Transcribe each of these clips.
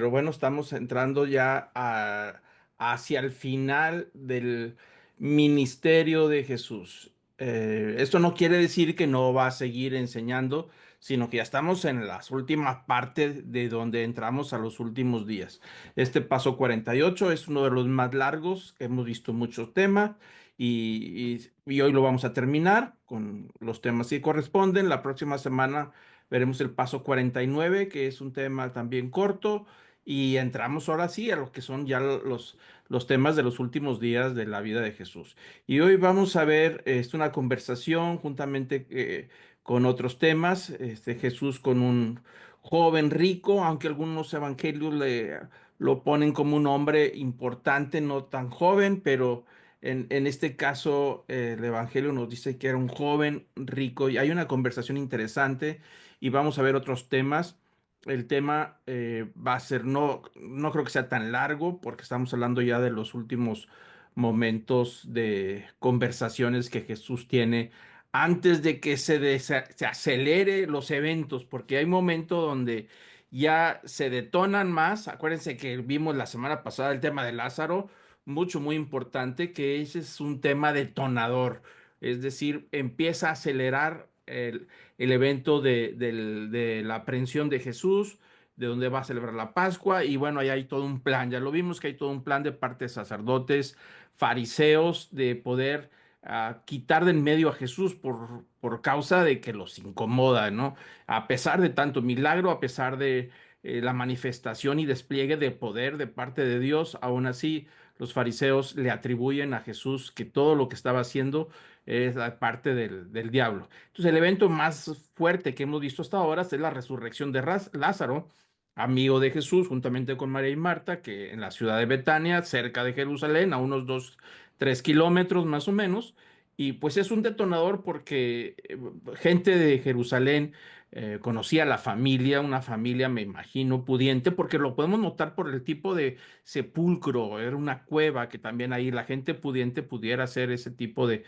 Pero bueno, estamos entrando ya hacia el final del ministerio de Jesús. Esto no quiere decir que no va a seguir enseñando, sino que ya estamos en las últimas partes de donde entramos a los últimos días. Este paso 48 es uno de los más largos, hemos visto muchos temas y hoy lo vamos a terminar con los temas que corresponden. La próxima semana veremos el paso 49, que es un tema también corto. Y entramos ahora sí a lo que son ya los temas de los últimos días de la vida de Jesús. Y hoy vamos a ver una conversación juntamente con otros temas. Jesús con un joven rico, aunque algunos evangelios lo ponen como un hombre importante, no tan joven, pero en este caso el evangelio nos dice que era un joven rico y hay una conversación interesante y vamos a ver otros temas. El tema va a ser, no creo que sea tan largo porque estamos hablando ya de los últimos momentos de conversaciones que Jesús tiene antes de que se acelere los eventos, porque hay momentos donde ya se detonan más. Acuérdense que vimos la semana pasada el tema de Lázaro, muy importante, que ese es un tema detonador, es decir, empieza a acelerar el evento de la aprehensión de Jesús, de donde va a celebrar la Pascua, y bueno, ahí hay todo un plan, ya lo vimos que hay todo un plan de parte de sacerdotes, fariseos, de poder quitar de en medio a Jesús por causa de que los incomoda, ¿no? A pesar de tanto milagro, a pesar de la manifestación y despliegue de poder de parte de Dios, aún así los fariseos le atribuyen a Jesús que todo lo que estaba haciendo es la parte del diablo. Entonces, el evento más fuerte que hemos visto hasta ahora es la resurrección de Lázaro, amigo de Jesús, juntamente con María y Marta, que en la ciudad de Betania, cerca de Jerusalén, a unos 3 kilómetros más o menos. Y pues es un detonador porque gente de Jerusalén conocía a la familia, una familia, me imagino, pudiente, porque lo podemos notar por el tipo de sepulcro, era una cueva que también ahí la gente pudiente pudiera hacer ese tipo de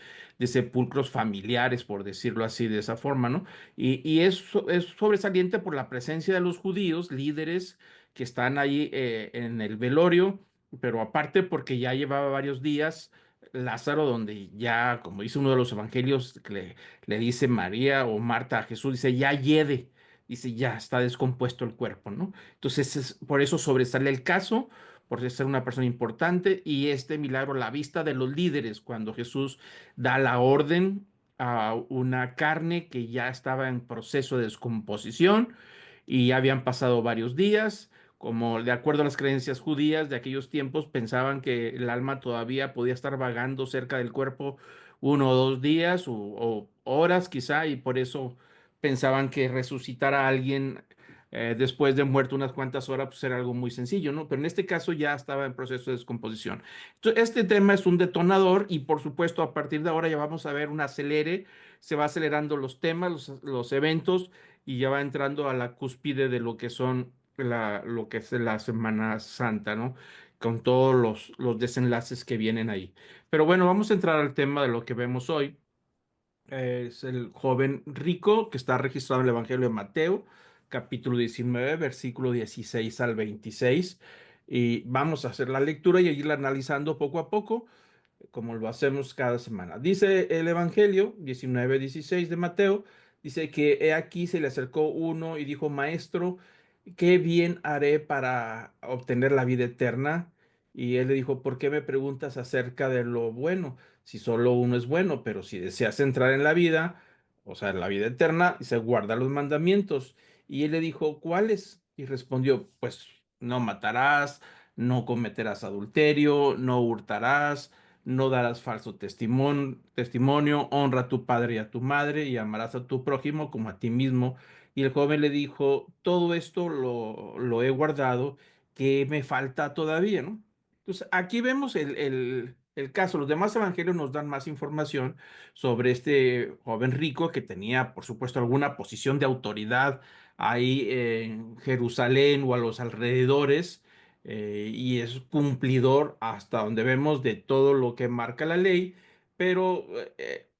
sepulcros familiares, por decirlo así, de esa forma, ¿no? Es sobresaliente por la presencia de los judíos, líderes que están ahí en el velorio, pero aparte porque ya llevaba varios días Lázaro, donde ya, como dice uno de los evangelios, que le dice María o Marta a Jesús, dice, ya hiede, dice, ya está descompuesto el cuerpo, ¿no? Entonces, por eso sobresale el caso, por ser una persona importante, y este milagro, la vista de los líderes, cuando Jesús da la orden a una carne que ya estaba en proceso de descomposición y ya habían pasado varios días. Como de acuerdo a las creencias judías de aquellos tiempos, pensaban que el alma todavía podía estar vagando cerca del cuerpo 1 o 2 días o horas quizá, y por eso pensaban que resucitar a alguien después de muerto unas cuantas horas pues era algo muy sencillo, ¿no? Pero en este caso ya estaba en proceso de descomposición. Entonces, este tema es un detonador y por supuesto a partir de ahora ya vamos a ver un acelere, se va acelerando los temas, los eventos y ya va entrando a la cúspide de lo que son lo que es la Semana Santa, ¿no? Con todos los desenlaces que vienen ahí. Pero bueno, vamos a entrar al tema de lo que vemos hoy. Es el joven rico que está registrado en el Evangelio de Mateo, capítulo 19, versículo 16 al 26. Y vamos a hacer la lectura y irla analizando poco a poco como lo hacemos cada semana. Dice el Evangelio 19:16 de Mateo, dice que he aquí se le acercó uno y dijo, Maestro, ¿qué bien haré para obtener la vida eterna? Y él le dijo, ¿por qué me preguntas acerca de lo bueno? Si solo uno es bueno, pero si deseas entrar en la vida, o sea, en la vida eterna, se guarda los mandamientos. Y él le dijo, ¿cuáles? Y respondió, pues no matarás, no cometerás adulterio, no hurtarás, no darás falso testimonio, honra a tu padre y a tu madre y amarás a tu prójimo como a ti mismo. Y el joven le dijo, todo esto lo he guardado, ¿qué me falta todavía, no? Entonces, aquí vemos el caso. Los demás evangelios nos dan más información sobre este joven rico que tenía, por supuesto, alguna posición de autoridad ahí en Jerusalén o a los alrededores y es cumplidor hasta donde vemos de todo lo que marca la ley, pero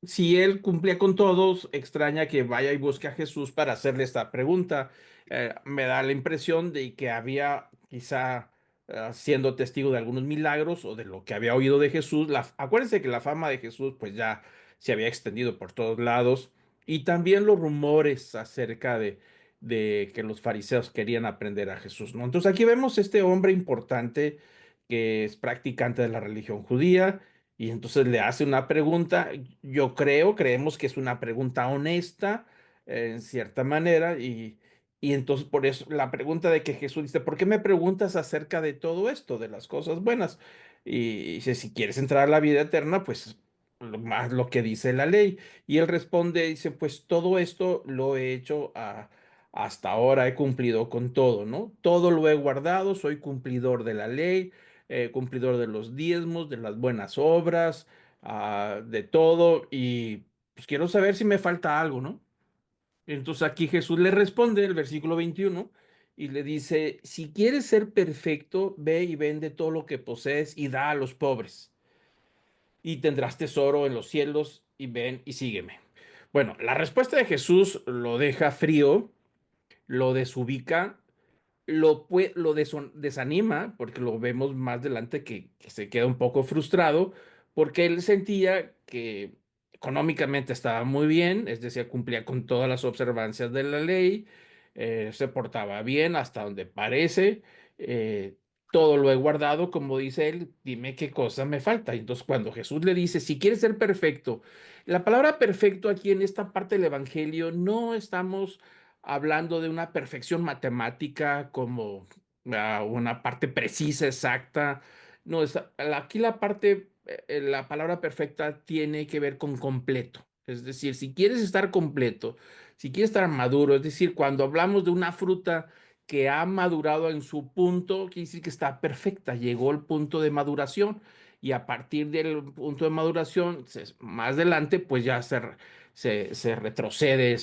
si él cumplía con todos, extraña que vaya y busque a Jesús para hacerle esta pregunta. Me da la impresión de que había quizá siendo testigo de algunos milagros o de lo que había oído de Jesús. Acuérdense que la fama de Jesús pues ya se había extendido por todos lados y también los rumores acerca de que los fariseos querían aprender a Jesús, ¿no? Entonces aquí vemos este hombre importante que es practicante de la religión judía y entonces le hace una pregunta. Creemos que es una pregunta honesta en cierta manera y entonces por eso la pregunta de que Jesús dice, ¿por qué me preguntas acerca de todo esto, de las cosas buenas? Y dice, si quieres entrar a la vida eterna, pues más lo que dice la ley. Y él responde, dice, pues todo esto lo he hecho hasta ahora, he cumplido con todo, ¿no? Todo lo he guardado, soy cumplidor de la ley, cumplidor de los diezmos, de las buenas obras, de todo. Y pues quiero saber si me falta algo, ¿no? Entonces aquí Jesús le responde, el versículo 21, y le dice, si quieres ser perfecto, ve y vende todo lo que posees y da a los pobres, y tendrás tesoro en los cielos, y ven y sígueme. Bueno, la respuesta de Jesús lo deja frío, lo desubica, desanima, porque lo vemos más adelante que se queda un poco frustrado, porque él sentía que económicamente estaba muy bien, es decir, cumplía con todas las observancias de la ley, se portaba bien hasta donde parece, eh, todo lo he guardado, como dice él, dime qué cosa me falta. Y entonces cuando Jesús le dice, si quieres ser perfecto, la palabra perfecto aquí en esta parte del Evangelio no estamos hablando de una perfección matemática como una parte precisa, exacta. No, aquí la parte, la palabra perfecta tiene que ver con completo. Es decir, si quieres estar completo, si quieres estar maduro, es decir, cuando hablamos de una fruta que ha madurado en su punto, quiere decir que está perfecta, llegó el punto de maduración y a partir del punto de maduración, más adelante, pues ya se retrocede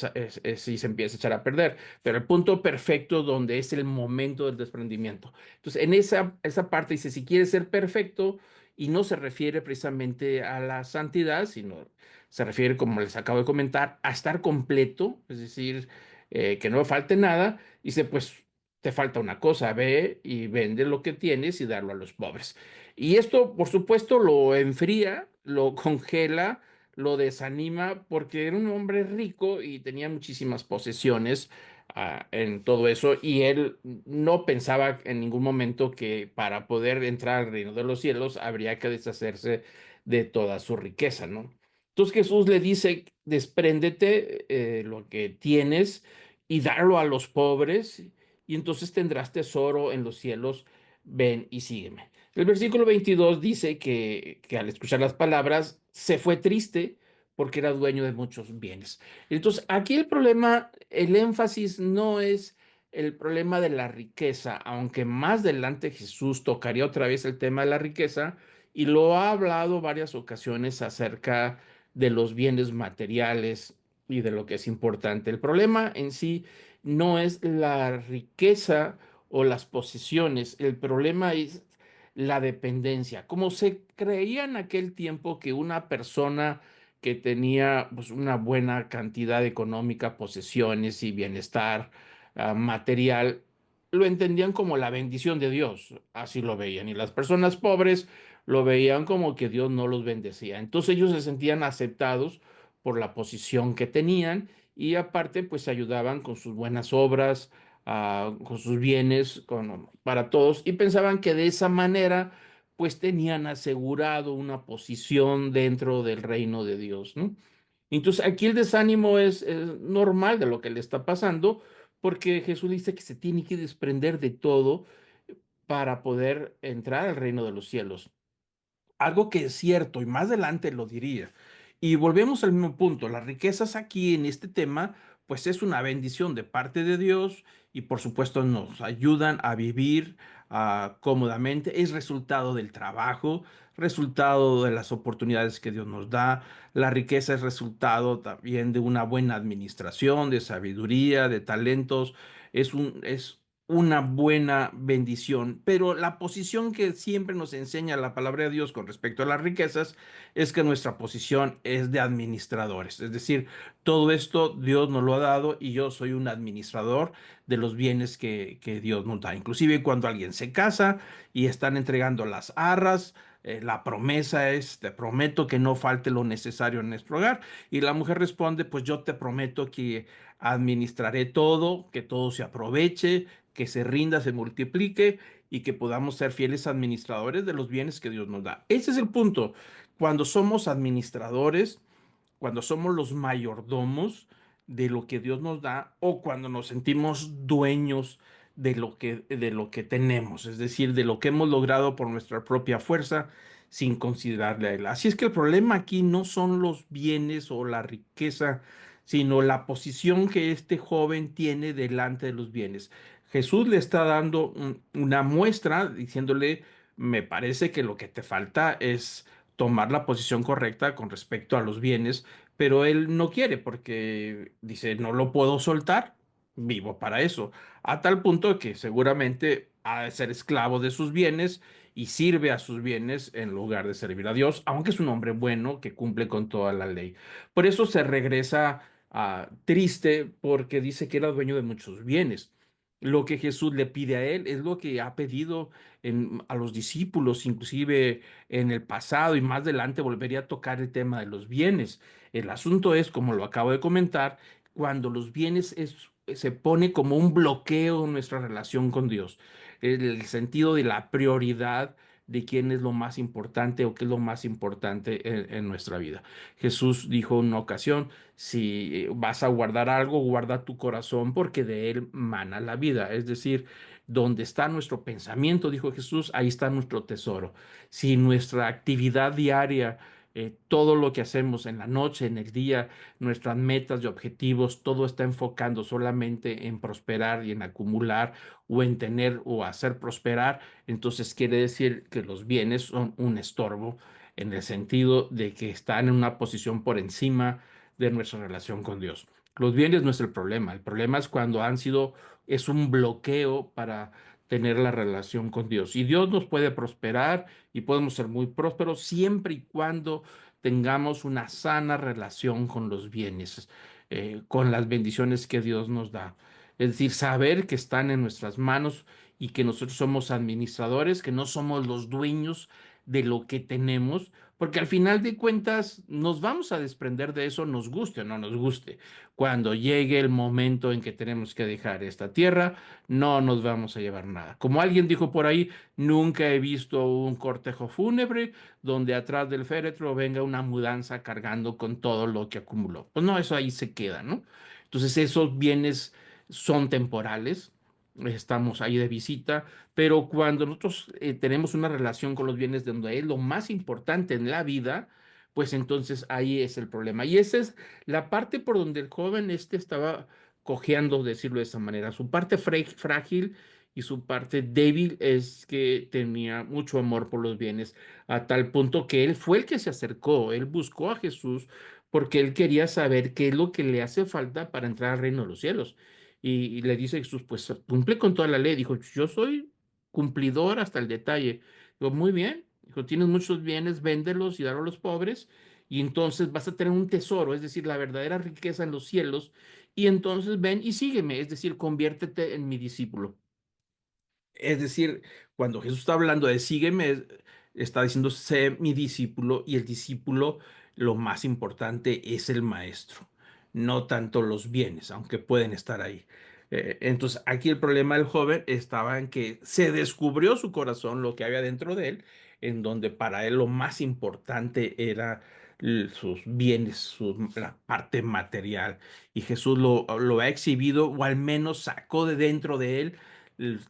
y se empieza a echar a perder. Pero el punto perfecto donde es el momento del desprendimiento. Entonces, en esa parte dice, si quieres ser perfecto, y no se refiere precisamente a la santidad, sino se refiere, como les acabo de comentar, a estar completo, es decir, que no falte nada. Dice, pues te falta una cosa, ve y vende lo que tienes y darlo a los pobres. Y esto, por supuesto, lo enfría, lo congela, lo desanima porque era un hombre rico y tenía muchísimas posesiones en todo eso y él no pensaba en ningún momento que para poder entrar al reino de los cielos habría que deshacerse de toda su riqueza, ¿no? Entonces Jesús le dice, despréndete lo que tienes y darlo a los pobres y entonces tendrás tesoro en los cielos, ven y sígueme. El versículo 22 dice que al escuchar las palabras se fue triste porque era dueño de muchos bienes. Entonces, aquí el problema, el énfasis no es el problema de la riqueza, aunque más adelante Jesús tocaría otra vez el tema de la riqueza y lo ha hablado varias ocasiones acerca de los bienes materiales y de lo que es importante. El problema en sí no es la riqueza o las posesiones, el problema es la dependencia. Como se creía en aquel tiempo que una persona que tenía pues, una buena cantidad económica, posesiones y bienestar material, lo entendían como la bendición de Dios, así lo veían. Y las personas pobres lo veían como que Dios no los bendecía. Entonces ellos se sentían aceptados por la posición que tenían y aparte pues ayudaban con sus buenas obras, con sus bienes, para todos y pensaban que de esa manera pues tenían asegurado una posición dentro del reino de Dios, ¿no? Entonces aquí el desánimo es normal de lo que le está pasando porque Jesús dice que se tiene que desprender de todo para poder entrar al reino de los cielos. Algo que es cierto y más adelante lo diría. Y volvemos al mismo punto, las riquezas aquí en este tema, pues es una bendición de parte de Dios y por supuesto nos ayudan a vivir cómodamente. Es resultado del trabajo, resultado de las oportunidades que Dios nos da. La riqueza es resultado también de una buena administración, de sabiduría, de talentos. Es una buena bendición, pero la posición que siempre nos enseña la palabra de Dios con respecto a las riquezas es que nuestra posición es de administradores, es decir, todo esto Dios nos lo ha dado y yo soy un administrador de los bienes que Dios nos da. Inclusive cuando alguien se casa y están entregando las arras, la promesa es, te prometo que no falte lo necesario en nuestro hogar. Y la mujer responde, pues yo te prometo que administraré todo, que todo se aproveche, que se rinda, se multiplique y que podamos ser fieles administradores de los bienes que Dios nos da. Ese es el punto. Cuando somos administradores, cuando somos los mayordomos de lo que Dios nos da o cuando nos sentimos dueños de lo que tenemos, es decir, de lo que hemos logrado por nuestra propia fuerza sin considerarle a Él. Así es que el problema aquí no son los bienes o la riqueza, sino la posición que este joven tiene delante de los bienes. Jesús le está dando una muestra diciéndole, me parece que lo que te falta es tomar la posición correcta con respecto a los bienes, pero él no quiere porque dice, no lo puedo soltar, vivo para eso, a tal punto que seguramente ha de ser esclavo de sus bienes y sirve a sus bienes en lugar de servir a Dios, aunque es un hombre bueno que cumple con toda la ley. Por eso se regresa triste porque dice que era dueño de muchos bienes. Lo que Jesús le pide a él es lo que ha pedido a los discípulos, inclusive en el pasado y más adelante volvería a tocar el tema de los bienes. El asunto es, como lo acabo de comentar, cuando los bienes se pone como un bloqueo en nuestra relación con Dios, en el sentido de la prioridad de quién es lo más importante o qué es lo más importante en nuestra vida. Jesús dijo en una ocasión, si vas a guardar algo, guarda tu corazón porque de él mana la vida. Es decir, donde está nuestro pensamiento, dijo Jesús, ahí está nuestro tesoro. Si nuestra actividad diaria, todo lo que hacemos en la noche, en el día, nuestras metas y objetivos, todo está enfocando solamente en prosperar y en acumular o en tener o hacer prosperar, entonces quiere decir que los bienes son un estorbo en el sentido de que están en una posición por encima de nuestra relación con Dios. Los bienes no es el problema es cuando han sido, es un bloqueo para tener la relación con Dios. Y Dios nos puede prosperar y podemos ser muy prósperos siempre y cuando tengamos una sana relación con los bienes, con las bendiciones que Dios nos da. Es decir, saber que están en nuestras manos y que nosotros somos administradores, que no somos los dueños de lo que tenemos, porque al final de cuentas nos vamos a desprender de eso, nos guste o no nos guste. Cuando llegue el momento en que tenemos que dejar esta tierra, no nos vamos a llevar nada. Como alguien dijo por ahí, nunca he visto un cortejo fúnebre donde atrás del féretro venga una mudanza cargando con todo lo que acumuló. Pues no, eso ahí se queda, ¿no? Entonces esos bienes son temporales, estamos ahí de visita, pero cuando nosotros tenemos una relación con los bienes de donde es lo más importante en la vida, pues entonces ahí es el problema. Y esa es la parte por donde el joven este estaba cojeando, decirlo de esa manera. Su parte frágil y su parte débil es que tenía mucho amor por los bienes, a tal punto que él fue el que se acercó, él buscó a Jesús porque él quería saber qué es lo que le hace falta para entrar al reino de los cielos. Y le dice Jesús, pues cumple con toda la ley. Dijo, yo soy cumplidor hasta el detalle. Digo, muy bien. Dijo, tienes muchos bienes, véndelos y daros a los pobres. Y entonces vas a tener un tesoro, es decir, la verdadera riqueza en los cielos. Y entonces ven y sígueme, es decir, conviértete en mi discípulo. Es decir, cuando Jesús está hablando de sígueme, está diciendo sé mi discípulo y el discípulo lo más importante es el maestro, no tanto los bienes, aunque pueden estar ahí. Entonces, aquí el problema del joven estaba en que se descubrió su corazón, lo que había dentro de él, en donde para él lo más importante era sus bienes, la parte material. Y Jesús lo ha exhibido o al menos sacó de dentro de él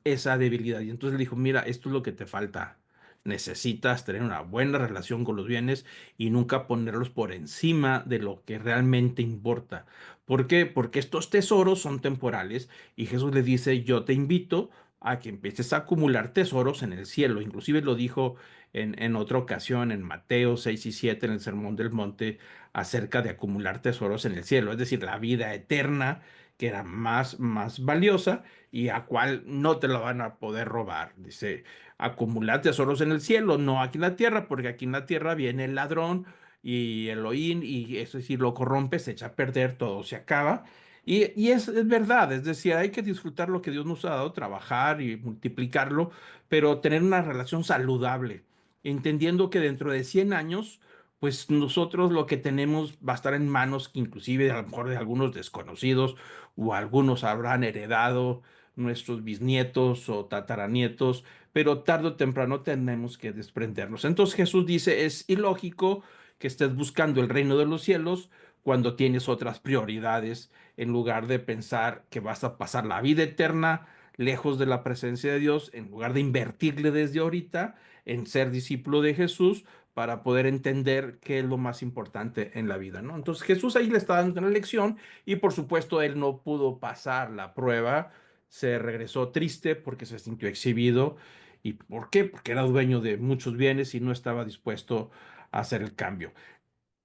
esa debilidad. Y entonces le dijo, mira, esto es lo que te falta. Necesitas tener una buena relación con los bienes y nunca ponerlos por encima de lo que realmente importa. ¿Por qué? Porque estos tesoros son temporales y Jesús le dice, yo te invito a que empieces a acumular tesoros en el cielo. Inclusive lo dijo en otra ocasión en Mateo 6 y 7 en el Sermón del Monte acerca de acumular tesoros en el cielo, es decir, la vida eterna que era más valiosa y a cual no te la van a poder robar. Dice, acumular tesoros en el cielo, no aquí en la tierra, porque aquí en la tierra viene el ladrón y Elohim, y eso es decir, lo corrompe, se echa a perder, todo se acaba. Y es verdad, es decir, hay que disfrutar lo que Dios nos ha dado, trabajar y multiplicarlo, pero tener una relación saludable, entendiendo que dentro de 100 años, pues nosotros lo que tenemos va a estar en manos, inclusive a lo mejor de algunos desconocidos, o algunos habrán heredado nuestros bisnietos o tataranietos, pero tarde o temprano tenemos que desprendernos. Entonces Jesús dice, es ilógico que estés buscando el reino de los cielos cuando tienes otras prioridades, en lugar de pensar que vas a pasar la vida eterna lejos de la presencia de Dios, en lugar de invertirle desde ahorita en ser discípulo de Jesús para poder entender qué es lo más importante en la vida, ¿no? Entonces Jesús ahí le está dando una lección y por supuesto él no pudo pasar la prueba, se regresó triste porque se sintió exhibido. ¿Y por qué? Porque era dueño de muchos bienes y no estaba dispuesto a hacer el cambio.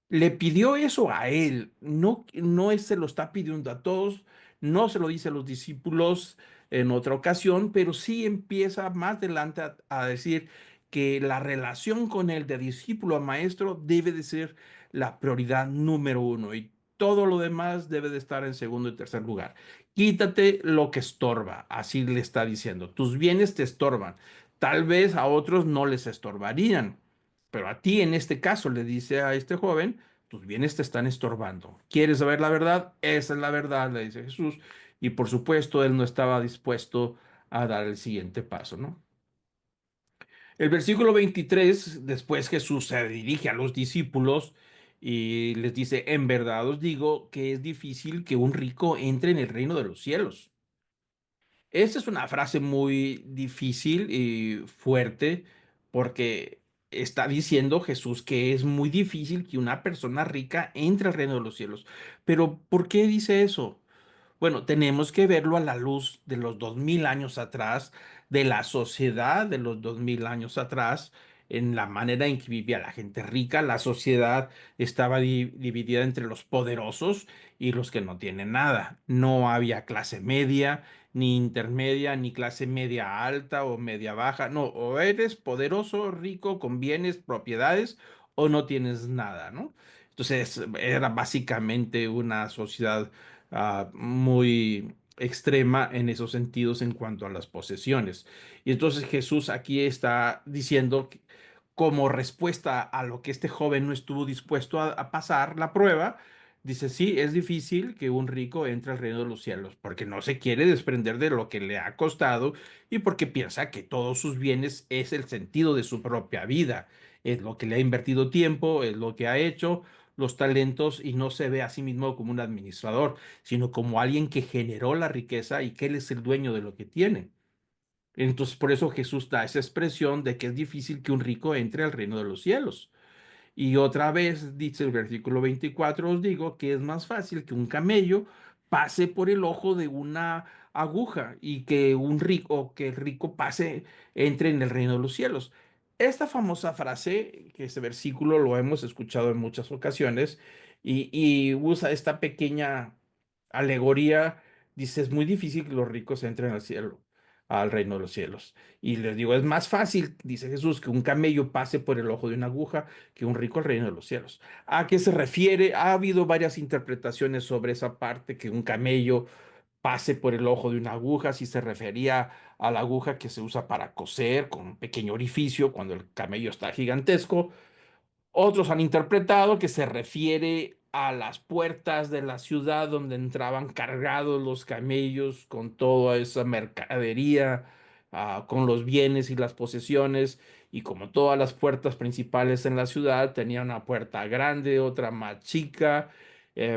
Le pidió eso a él, no se lo está pidiendo a todos, no se lo dice a los discípulos en otra ocasión, pero sí empieza más adelante a decir que la relación con él de discípulo a maestro debe de ser la prioridad número uno y todo lo demás debe de estar en segundo y tercer lugar. Quítate lo que estorba, así le está diciendo. Tus bienes te estorban. Tal vez a otros no les estorbarían, pero a ti en este caso le dice a este joven, tus bienes te están estorbando. ¿Quieres saber la verdad? Esa es la verdad, le dice Jesús. Y por supuesto, él no estaba dispuesto a dar el siguiente paso, ¿no? El versículo 23, después Jesús se dirige a los discípulos y les dice, en verdad os digo que es difícil que un rico entre en el reino de los cielos. Esta es una frase muy difícil y fuerte porque está diciendo Jesús que es muy difícil que una persona rica entre al reino de los cielos. Pero ¿por qué dice eso? Bueno, tenemos que verlo a la luz de los 2000 años atrás, de la sociedad de los 2000 años atrás, en la manera en que vivía la gente rica. La sociedad estaba dividida entre los poderosos y los que no tienen nada. No había clase media, ni intermedia, ni clase media alta o media baja. No, o eres poderoso, rico, con bienes, propiedades, o no tienes nada, ¿no? Entonces era básicamente una sociedad muy extrema en esos sentidos en cuanto a las posesiones. Y entonces Jesús aquí está diciendo que como respuesta a lo que este joven no estuvo dispuesto a pasar la prueba, dice, sí, es difícil que un rico entre al reino de los cielos, porque no se quiere desprender de lo que le ha costado y porque piensa que todos sus bienes es el sentido de su propia vida, es lo que le ha invertido tiempo, es lo que ha hecho, los talentos, y no se ve a sí mismo como un administrador, sino como alguien que generó la riqueza y que él es el dueño de lo que tiene. Entonces, por eso Jesús da esa expresión de que es difícil que un rico entre al reino de los cielos. Y otra vez dice el versículo 24, os digo que es más fácil que un camello pase por el ojo de una aguja y que un rico, o que el rico pase, entre en el reino de los cielos. Esta famosa frase, que ese versículo lo hemos escuchado en muchas ocasiones y usa esta pequeña alegoría, dice, es muy difícil que los ricos entren al cielo, al reino de los cielos. Y les digo, es más fácil, dice Jesús, que un camello pase por el ojo de una aguja que un rico al reino de los cielos. ¿A qué se refiere? Ha habido varias interpretaciones sobre esa parte, que un camello pase por el ojo de una aguja, si se refería a la aguja que se usa para coser con un pequeño orificio cuando el camello está gigantesco. Otros han interpretado que se refiere a las puertas de la ciudad donde entraban cargados los camellos con toda esa mercadería, con los bienes y las posesiones. Y como todas las puertas principales en la ciudad, tenía una puerta grande, otra más chica,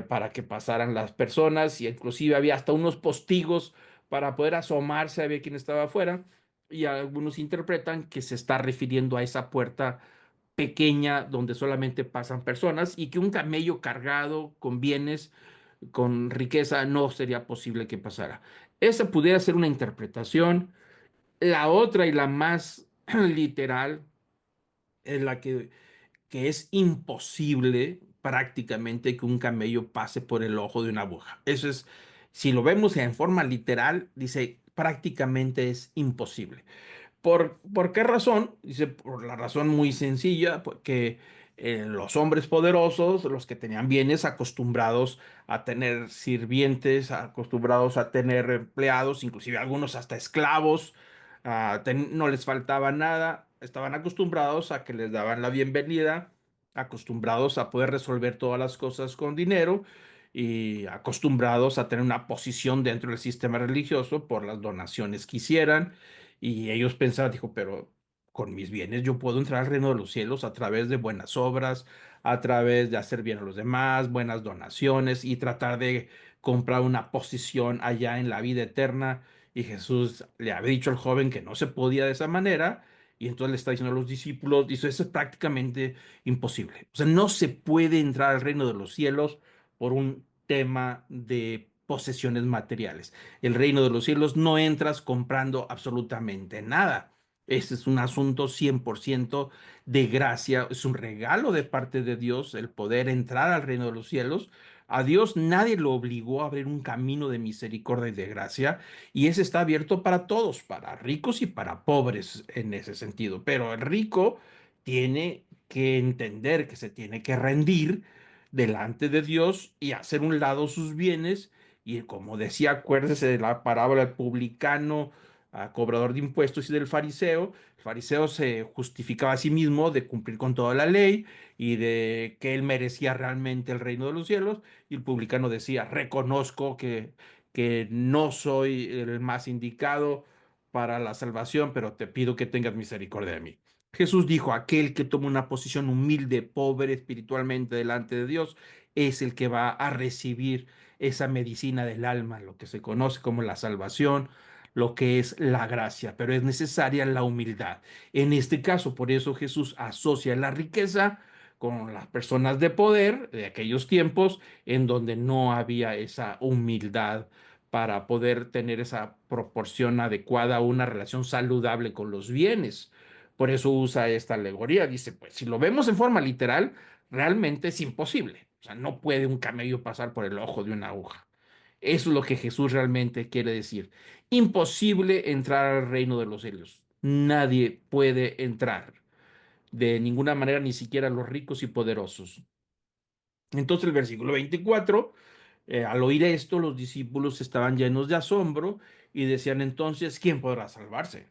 para que pasaran las personas. Y inclusive había hasta unos postigos para poder asomarse a ver quién estaba afuera. Y algunos interpretan que se está refiriendo a esa puerta pequeña donde solamente pasan personas y que un camello cargado con bienes, con riqueza, no sería posible que pasara. Esa pudiera ser una interpretación. La otra y la más literal es la que es imposible prácticamente que un camello pase por el ojo de una aguja. Eso es Si lo vemos en forma literal, dice, prácticamente es imposible. ¿Por qué razón? Dice, por la razón muy sencilla, porque los hombres poderosos, los que tenían bienes, acostumbrados a tener sirvientes, acostumbrados a tener empleados, inclusive algunos hasta esclavos, no les faltaba nada, estaban acostumbrados a que les daban la bienvenida, acostumbrados a poder resolver todas las cosas con dinero y acostumbrados a tener una posición dentro del sistema religioso por las donaciones que hicieran. Y ellos pensaban, dijo, pero con mis bienes yo puedo entrar al reino de los cielos a través de buenas obras, a través de hacer bien a los demás, buenas donaciones y tratar de comprar una posición allá en la vida eterna. Y Jesús le había dicho al joven que no se podía de esa manera. Y entonces le está diciendo a los discípulos, dice, eso es prácticamente imposible. O sea, no se puede entrar al reino de los cielos por un tema de posesiones materiales. El reino de los cielos no entras comprando absolutamente nada. Ese es un asunto 100% de gracia, es un regalo de parte de Dios el poder entrar al reino de los cielos. A Dios nadie lo obligó a abrir un camino de misericordia y de gracia, y ese está abierto para todos, para ricos y para pobres en ese sentido. Pero el rico tiene que entender que se tiene que rendir delante de Dios y hacer un lado sus bienes y como decía, acuérdese de la parábola del publicano, cobrador de impuestos y del fariseo. El fariseo se justificaba a sí mismo de cumplir con toda la ley y de que él merecía realmente el reino de los cielos. Y el publicano decía, reconozco que no soy el más indicado para la salvación, pero te pido que tengas misericordia de mí. Jesús dijo, aquel que toma una posición humilde, pobre espiritualmente delante de Dios, es el que va a recibir esa medicina del alma, lo que se conoce como la salvación, lo que es la gracia, pero es necesaria la humildad. En este caso, por eso Jesús asocia la riqueza con las personas de poder de aquellos tiempos en donde no había esa humildad para poder tener esa proporción adecuada a una relación saludable con los bienes. Por eso usa esta alegoría. Dice, pues si lo vemos en forma literal, realmente es imposible. O sea, no puede un camello pasar por el ojo de una aguja. Eso es lo que Jesús realmente quiere decir. Imposible entrar al reino de los cielos. Nadie puede entrar de ninguna manera, ni siquiera los ricos y poderosos. Entonces el versículo 24, al oír esto, los discípulos estaban llenos de asombro y decían entonces, ¿quién podrá salvarse?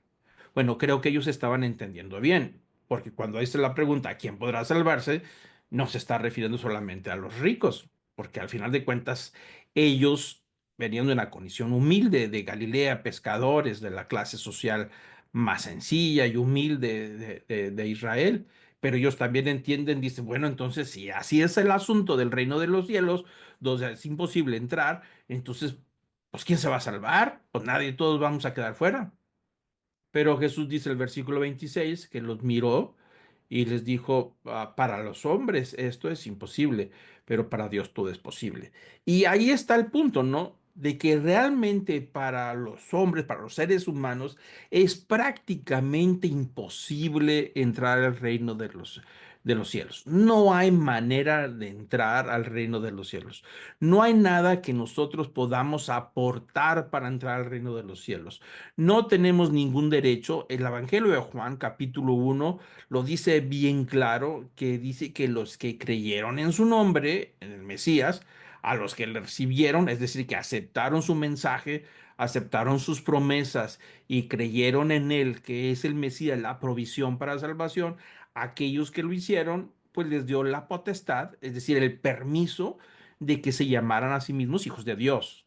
Bueno, creo que ellos estaban entendiendo bien, porque cuando hace la pregunta, ¿quién podrá salvarse? No se está refiriendo solamente a los ricos, porque al final de cuentas ellos venían de una condición humilde de Galilea, pescadores de la clase social más sencilla y humilde de Israel. Pero ellos también entienden, dicen, bueno, entonces si así es el asunto del reino de los cielos, donde es imposible entrar, entonces, pues ¿quién se va a salvar? Pues nadie, todos vamos a quedar fuera. Pero Jesús dice el versículo 26 que los miró y les dijo, para los hombres esto es imposible, pero para Dios todo es posible. Y ahí está el punto, ¿no? De que realmente para los hombres, para los seres humanos, es prácticamente imposible entrar al reino de los cielos. No hay manera de entrar al reino de los cielos. No hay nada que nosotros podamos aportar para entrar al reino de los cielos. No tenemos ningún derecho. El Evangelio de Juan, capítulo 1, lo dice bien claro, que dice que los que creyeron en su nombre, en el Mesías, a los que le recibieron, es decir, que aceptaron su mensaje, aceptaron sus promesas y creyeron en él, que es el Mesías, la provisión para salvación, aquellos que lo hicieron, pues les dio la potestad, es decir, el permiso de que se llamaran a sí mismos hijos de Dios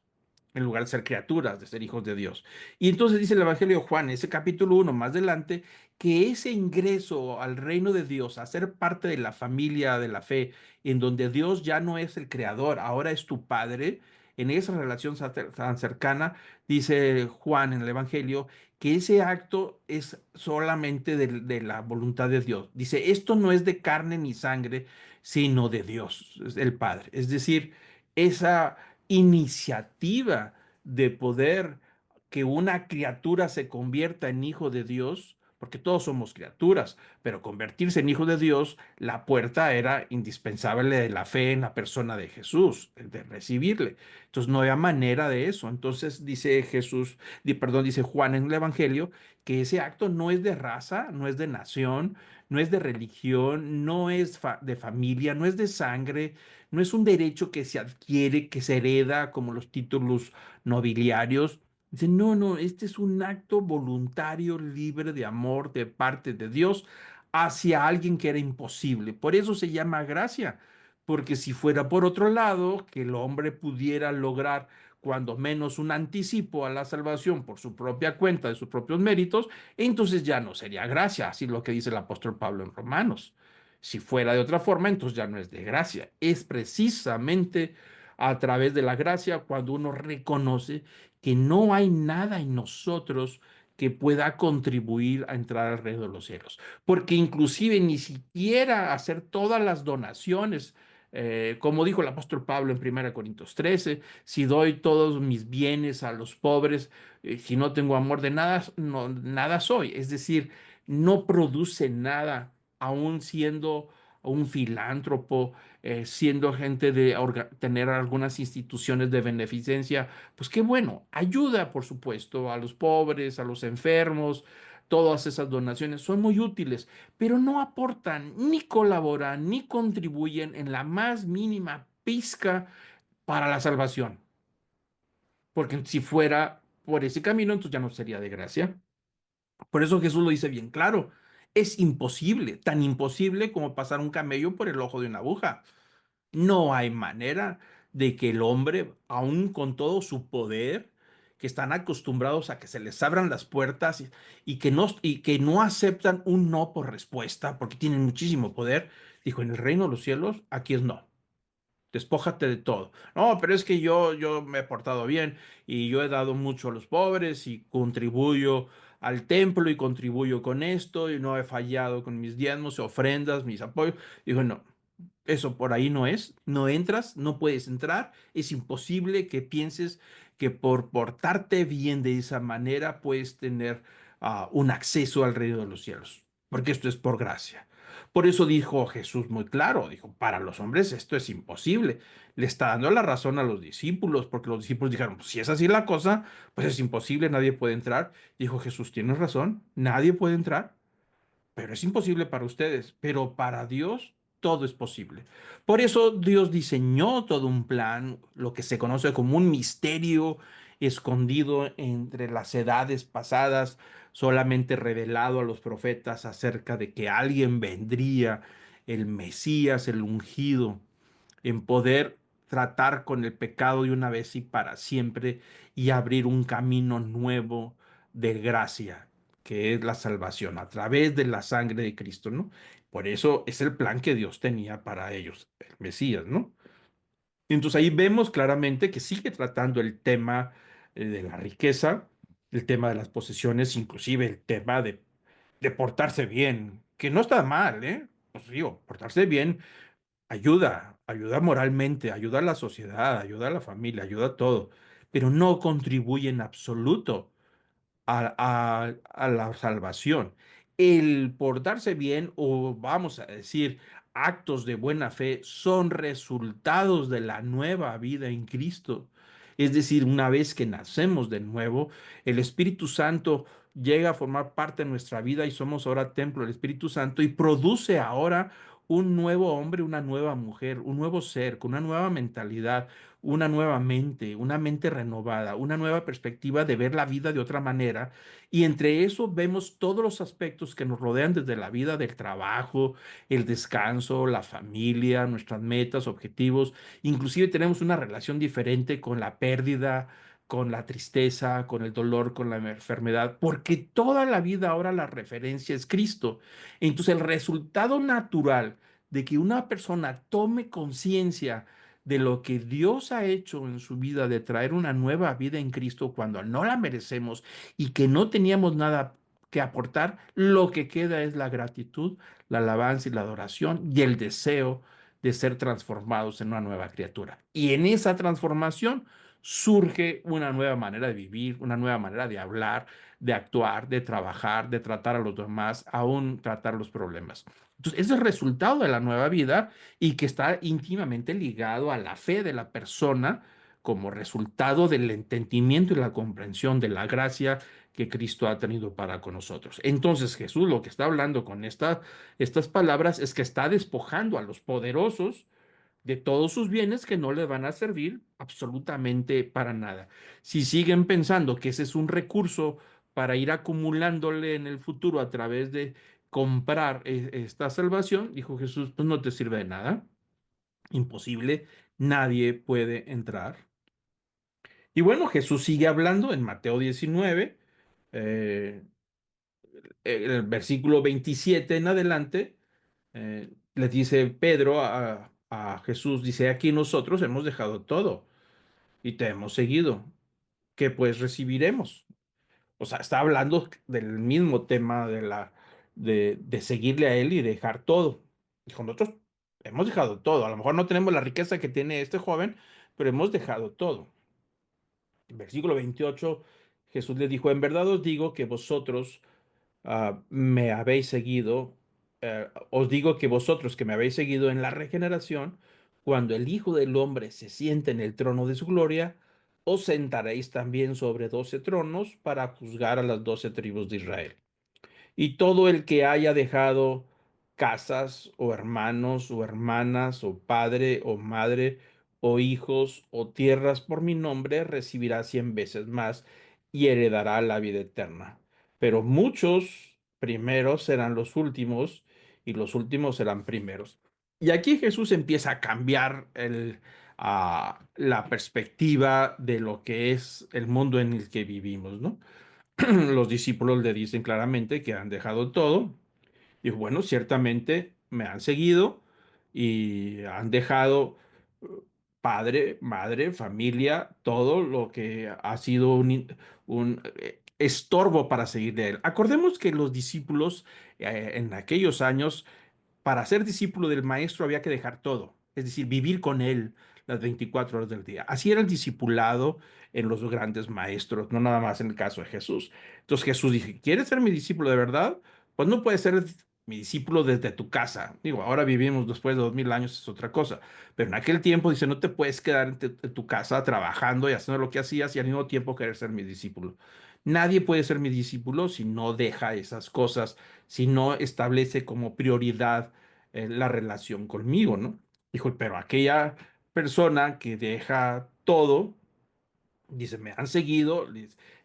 en lugar de ser criaturas, de ser hijos de Dios. Y entonces dice el Evangelio de Juan, ese capítulo 1 más adelante, que ese ingreso al reino de Dios, a ser parte de la familia de la fe, en donde Dios ya no es el creador, ahora es tu padre, en esa relación tan cercana, dice Juan en el Evangelio, que ese acto es solamente de la voluntad de Dios. Dice, esto no es de carne ni sangre, sino de Dios, el Padre. Es decir, esa iniciativa de poder que una criatura se convierta en hijo de Dios porque todos somos criaturas, pero convertirse en hijo de Dios, la puerta era indispensable de la fe en la persona de Jesús, de recibirle. Entonces no había manera de eso. Entonces dice Jesús, perdón, dice Juan en el Evangelio, que ese acto no es de raza, no es de nación, no es de religión, no es de familia, no es de sangre, no es un derecho que se adquiere, que se hereda como los títulos nobiliarios. Dice, no, no, este es un acto voluntario, libre de amor de parte de Dios hacia alguien que era imposible. Por eso se llama gracia, porque si fuera por otro lado, que el hombre pudiera lograr cuando menos un anticipo a la salvación por su propia cuenta, de sus propios méritos, entonces ya no sería gracia, así lo que dice el apóstol Pablo en Romanos. Si fuera de otra forma, entonces ya no es de gracia. Es precisamente a través de la gracia cuando uno reconoce que no hay nada en nosotros que pueda contribuir a entrar al reino de los cielos. Porque inclusive ni siquiera hacer todas las donaciones, como dijo el apóstol Pablo en 1 Corintios 13, si doy todos mis bienes a los pobres, si no tengo amor de nada, no, nada soy. Es decir, no produce nada, aún siendo un filántropo, siendo gente de tener algunas instituciones de beneficencia, pues qué bueno, ayuda, por supuesto, a los pobres, a los enfermos, todas esas donaciones son muy útiles, pero no aportan, ni colaboran, ni contribuyen en la más mínima pizca para la salvación, porque si fuera por ese camino, entonces ya no sería de gracia. Por eso Jesús lo dice bien claro. Es imposible, tan imposible como pasar un camello por el ojo de una aguja. No hay manera de que el hombre, aun con todo su poder, que están acostumbrados a que se les abran las puertas y que no aceptan un no por respuesta, porque tienen muchísimo poder, dijo, en el reino de los cielos, aquí es no. Despójate de todo. No, pero es que yo me he portado bien y yo he dado mucho a los pobres y contribuyo al templo y contribuyo con esto y no he fallado con mis diezmos, ofrendas, mis apoyos. Dijo, no, eso por ahí no es, no entras, no puedes entrar, es imposible que pienses que por portarte bien de esa manera puedes tener un acceso al reino de los cielos, porque esto es por gracia. Por eso dijo Jesús muy claro, dijo, para los hombres esto es imposible. Le está dando la razón a los discípulos, porque los discípulos dijeron, pues si es así la cosa, pues es imposible, nadie puede entrar. Dijo Jesús, tienes razón, nadie puede entrar, pero es imposible para ustedes, pero para Dios todo es posible. Por eso Dios diseñó todo un plan, lo que se conoce como un misterio escondido entre las edades pasadas, solamente revelado a los profetas acerca de que alguien vendría, el Mesías, el ungido, en poder tratar con el pecado de una vez y para siempre y abrir un camino nuevo de gracia, que es la salvación a través de la sangre de Cristo, ¿no? Por eso es el plan que Dios tenía para ellos, el Mesías, ¿no? Entonces ahí vemos claramente que sigue tratando el tema de la riqueza, el tema de las posesiones, inclusive el tema de portarse bien, que no está mal, ¿eh? Pues digo, portarse bien ayuda, ayuda moralmente, ayuda a la sociedad, ayuda a la familia, ayuda a todo, pero no contribuye en absoluto a la salvación. El portarse bien, o vamos a decir, actos de buena fe, son resultados de la nueva vida en Cristo. Es decir, una vez que nacemos de nuevo, el Espíritu Santo llega a formar parte de nuestra vida y somos ahora templo del Espíritu Santo y produce ahora un nuevo hombre, una nueva mujer, un nuevo ser, con una nueva mentalidad, una nueva mente, una mente renovada, una nueva perspectiva de ver la vida de otra manera. Y entre eso vemos todos los aspectos que nos rodean desde la vida del trabajo, el descanso, la familia, nuestras metas, objetivos. Inclusive tenemos una relación diferente con la pérdida, con la tristeza, con el dolor, con la enfermedad, porque toda la vida ahora la referencia es Cristo. Entonces el resultado natural de que una persona tome conciencia de lo que Dios ha hecho en su vida, de traer una nueva vida en Cristo cuando no la merecemos y que no teníamos nada que aportar, lo que queda es la gratitud, la alabanza y la adoración y el deseo de ser transformados en una nueva criatura. Y en esa transformación, surge una nueva manera de vivir, una nueva manera de hablar, de actuar, de trabajar, de tratar a los demás, aún tratar los problemas. Entonces, ese es el resultado de la nueva vida y que está íntimamente ligado a la fe de la persona como resultado del entendimiento y la comprensión de la gracia que Cristo ha tenido para con nosotros. Entonces Jesús lo que está hablando con estas palabras es que está despojando a los poderosos de todos sus bienes que no les van a servir absolutamente para nada. Si siguen pensando que ese es un recurso para ir acumulándole en el futuro a través de comprar esta salvación, dijo Jesús, pues no te sirve de nada, imposible, nadie puede entrar. Y bueno, Jesús sigue hablando en Mateo 19, eh, el versículo 27 en adelante, le dice Pedro a Jesús, dice, aquí nosotros hemos dejado todo y te hemos seguido. ¿Qué pues recibiremos? O sea, está hablando del mismo tema de seguirle a él y dejar todo. Dijo, nosotros hemos dejado todo. A lo mejor no tenemos la riqueza que tiene este joven, pero hemos dejado todo. Versículo 28, Jesús le dijo, en verdad os digo que vosotros me habéis seguido, os digo que vosotros que me habéis seguido en la regeneración, cuando el Hijo del Hombre se siente en el trono de su gloria, os sentaréis también sobre 12 tronos para juzgar a las 12 tribus de Israel. Y todo el que haya dejado casas o hermanos o hermanas o padre o madre o hijos o tierras por mi nombre recibirá 100 veces más y heredará la vida eterna. Pero muchos primeros serán los últimos y los últimos serán primeros. Y aquí Jesús empieza a cambiar la perspectiva de lo que es el mundo en el que vivimos, ¿no? Los discípulos le dicen claramente que han dejado todo. Y bueno, ciertamente me han seguido y han dejado eh, padre, madre, familia, todo lo que ha sido un estorbo para seguir de él. Acordemos que los discípulos en aquellos años para ser discípulo del maestro había que dejar todo, es decir, vivir con él las 24 horas del día. Así era el discipulado en los grandes maestros, no nada más en el caso de Jesús. Entonces Jesús dice, ¿quieres ser mi discípulo de verdad? Pues no puedes ser mi discípulo desde tu casa. Digo, ahora vivimos después de 2000 años, es otra cosa. Pero en aquel tiempo dice, no te puedes quedar en tu casa trabajando y haciendo lo que hacías y al mismo tiempo querer ser mi discípulo. Nadie puede ser mi discípulo si no deja esas cosas, si no establece como prioridad la relación conmigo, ¿no? Dijo, pero aquella persona que deja todo, dice, me han seguido,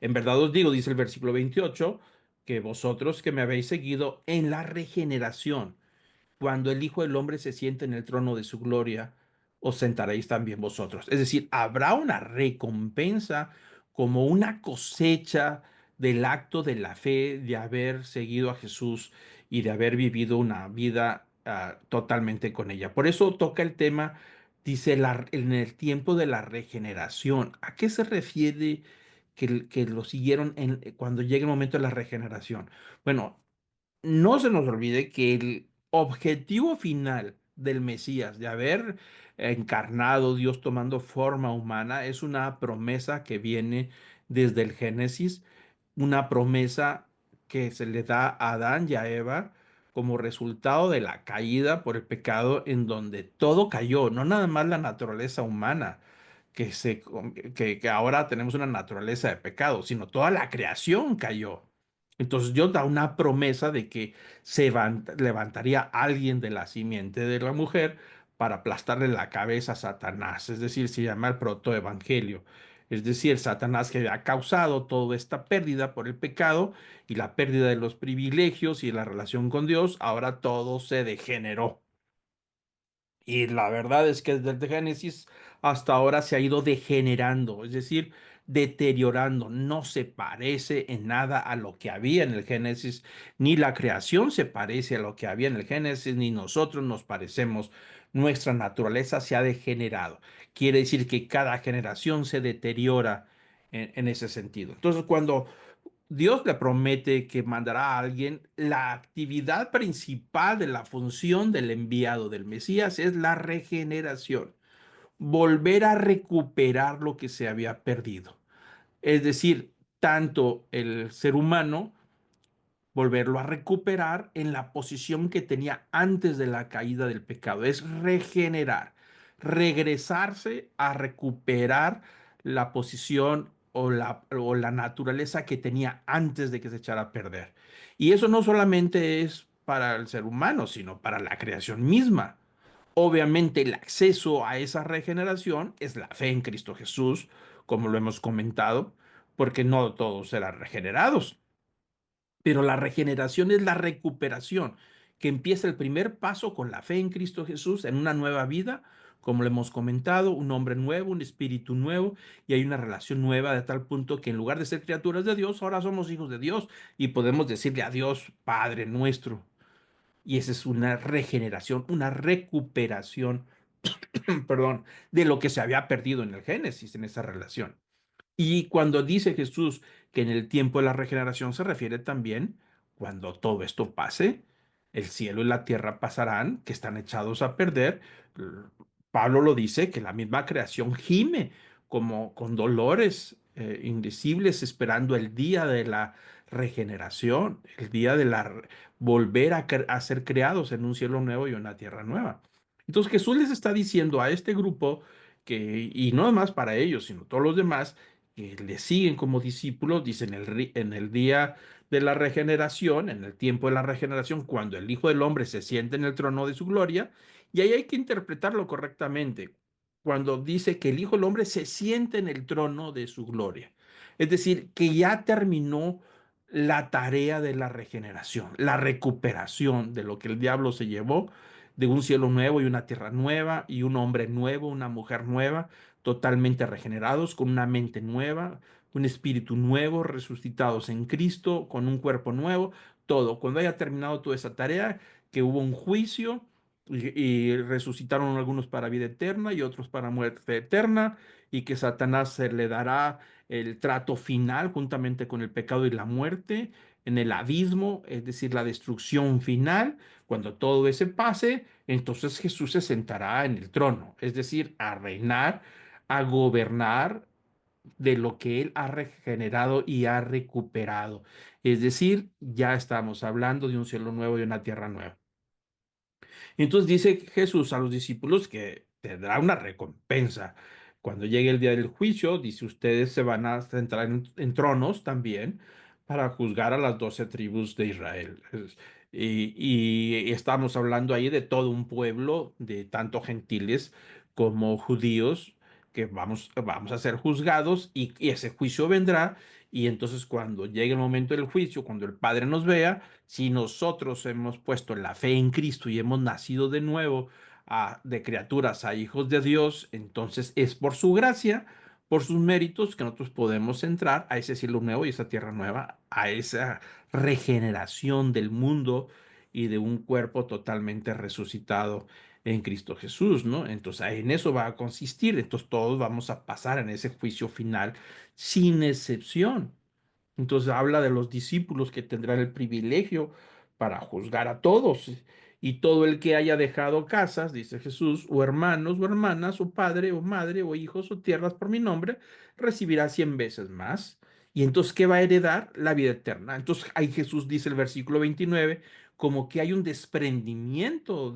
en verdad os digo, dice el versículo 28, que vosotros que me habéis seguido en la regeneración cuando el Hijo del Hombre se siente en el trono de su gloria, os sentaréis también vosotros. Es decir, habrá una recompensa como una cosecha del acto de la fe, de haber seguido a Jesús y de haber vivido una vida totalmente con ella. Por eso toca el tema, dice, en el tiempo de la regeneración. ¿A qué se refiere que lo siguieron cuando llegue el momento de la regeneración? Bueno, no se nos olvide que el objetivo final del Mesías, de haber encarnado Dios tomando forma humana, es una promesa que viene desde el Génesis, una promesa que se le da a Adán y a Eva como resultado de la caída por el pecado en donde todo cayó, no nada más la naturaleza humana, que ahora tenemos una naturaleza de pecado, sino toda la creación cayó. Entonces Dios da una promesa de que levantaría alguien de la simiente de la mujer para aplastarle la cabeza a Satanás, es decir, se llama el protoevangelio. Es decir, Satanás que había causado toda esta pérdida por el pecado y la pérdida de los privilegios y la relación con Dios, ahora todo se degeneró. Y la verdad es que desde el Génesis hasta ahora se ha ido degenerando, es decir, deteriorando. No se parece en nada a lo que había en el Génesis, ni la creación se parece a lo que había en el Génesis, ni nosotros nos parecemos. Nuestra naturaleza se ha degenerado. Quiere decir que cada generación se deteriora en ese sentido. Entonces, cuando Dios le promete que mandará a alguien. La actividad principal de la función del enviado del Mesías es la regeneración. volver a recuperar lo que se había perdido. Es decir, tanto el ser humano volverlo a recuperar en la posición que tenía antes de la caída del pecado. Es regenerar, regresarse a recuperar la posición o la naturaleza que tenía antes de que se echara a perder. Y eso no solamente es para el ser humano, sino para la creación misma. Obviamente el acceso a esa regeneración es la fe en Cristo Jesús, como lo hemos comentado, porque no todos serán regenerados. Pero la regeneración es la recuperación, que empieza el primer paso con la fe en Cristo Jesús en una nueva vida, como le hemos comentado, un hombre nuevo, un espíritu nuevo, y hay una relación nueva de tal punto que en lugar de ser criaturas de Dios, ahora somos hijos de Dios y podemos decirle a Dios, Padre nuestro. Y esa es una regeneración, una recuperación, perdón, de lo que se había perdido en el Génesis, en esa relación. Y cuando dice Jesús que en el tiempo de la regeneración se refiere también cuando todo esto pase, el cielo y la tierra pasarán, que están echados a perder. Pablo lo dice, que la misma creación gime como con dolores indecibles esperando el día de la regeneración, el día de volver a ser creados en un cielo nuevo y una tierra nueva. Entonces Jesús les está diciendo a este grupo que, y no más para ellos, sino todos los demás, que le siguen como discípulos, dicen en el día de la regeneración, en el tiempo de la regeneración, cuando el Hijo del Hombre se siente en el trono de su gloria, y ahí hay que interpretarlo correctamente, cuando dice que el Hijo del Hombre se siente en el trono de su gloria. Es decir, que ya terminó la tarea de la regeneración, la recuperación de lo que el diablo se llevó, de un cielo nuevo y una tierra nueva y un hombre nuevo, una mujer nueva, totalmente regenerados, con una mente nueva, un espíritu nuevo, resucitados en Cristo, con un cuerpo nuevo, todo. Cuando haya terminado toda esa tarea, que hubo un juicio y resucitaron algunos para vida eterna y otros para muerte eterna, y que Satanás se le dará el trato final juntamente con el pecado y la muerte en el abismo, es decir, la destrucción final. Cuando todo ese pase, entonces Jesús se sentará en el trono, es decir, a reinar, a gobernar de lo que Él ha regenerado y ha recuperado. Es decir, ya estamos hablando de un cielo nuevo y una tierra nueva. Entonces dice Jesús a los discípulos que tendrá una recompensa. Cuando llegue el día del juicio, dice, ustedes se van a centrar en tronos también para juzgar a las 12 tribus de Israel. Y estamos hablando ahí de todo un pueblo, de tanto gentiles como judíos, que vamos a ser juzgados y ese juicio vendrá. Y entonces cuando llegue el momento del juicio, cuando el Padre nos vea, si nosotros hemos puesto la fe en Cristo y hemos nacido de nuevo de criaturas a hijos de Dios, entonces es por su gracia, por sus méritos, que nosotros podemos entrar a ese cielo nuevo y esa tierra nueva, a esa regeneración del mundo y de un cuerpo totalmente resucitado en Cristo Jesús, ¿no? Entonces en eso va a consistir. Entonces todos vamos a pasar en ese juicio final sin excepción. Entonces habla de los discípulos que tendrán el privilegio para juzgar a todos. Y todo el que haya dejado casas, dice Jesús, o hermanos o hermanas, o padre o madre, o hijos o tierras por mi nombre, recibirá 100 veces más. Y entonces, ¿qué va a heredar? La vida eterna. Entonces, ahí Jesús dice el versículo 29 como que hay un desprendimiento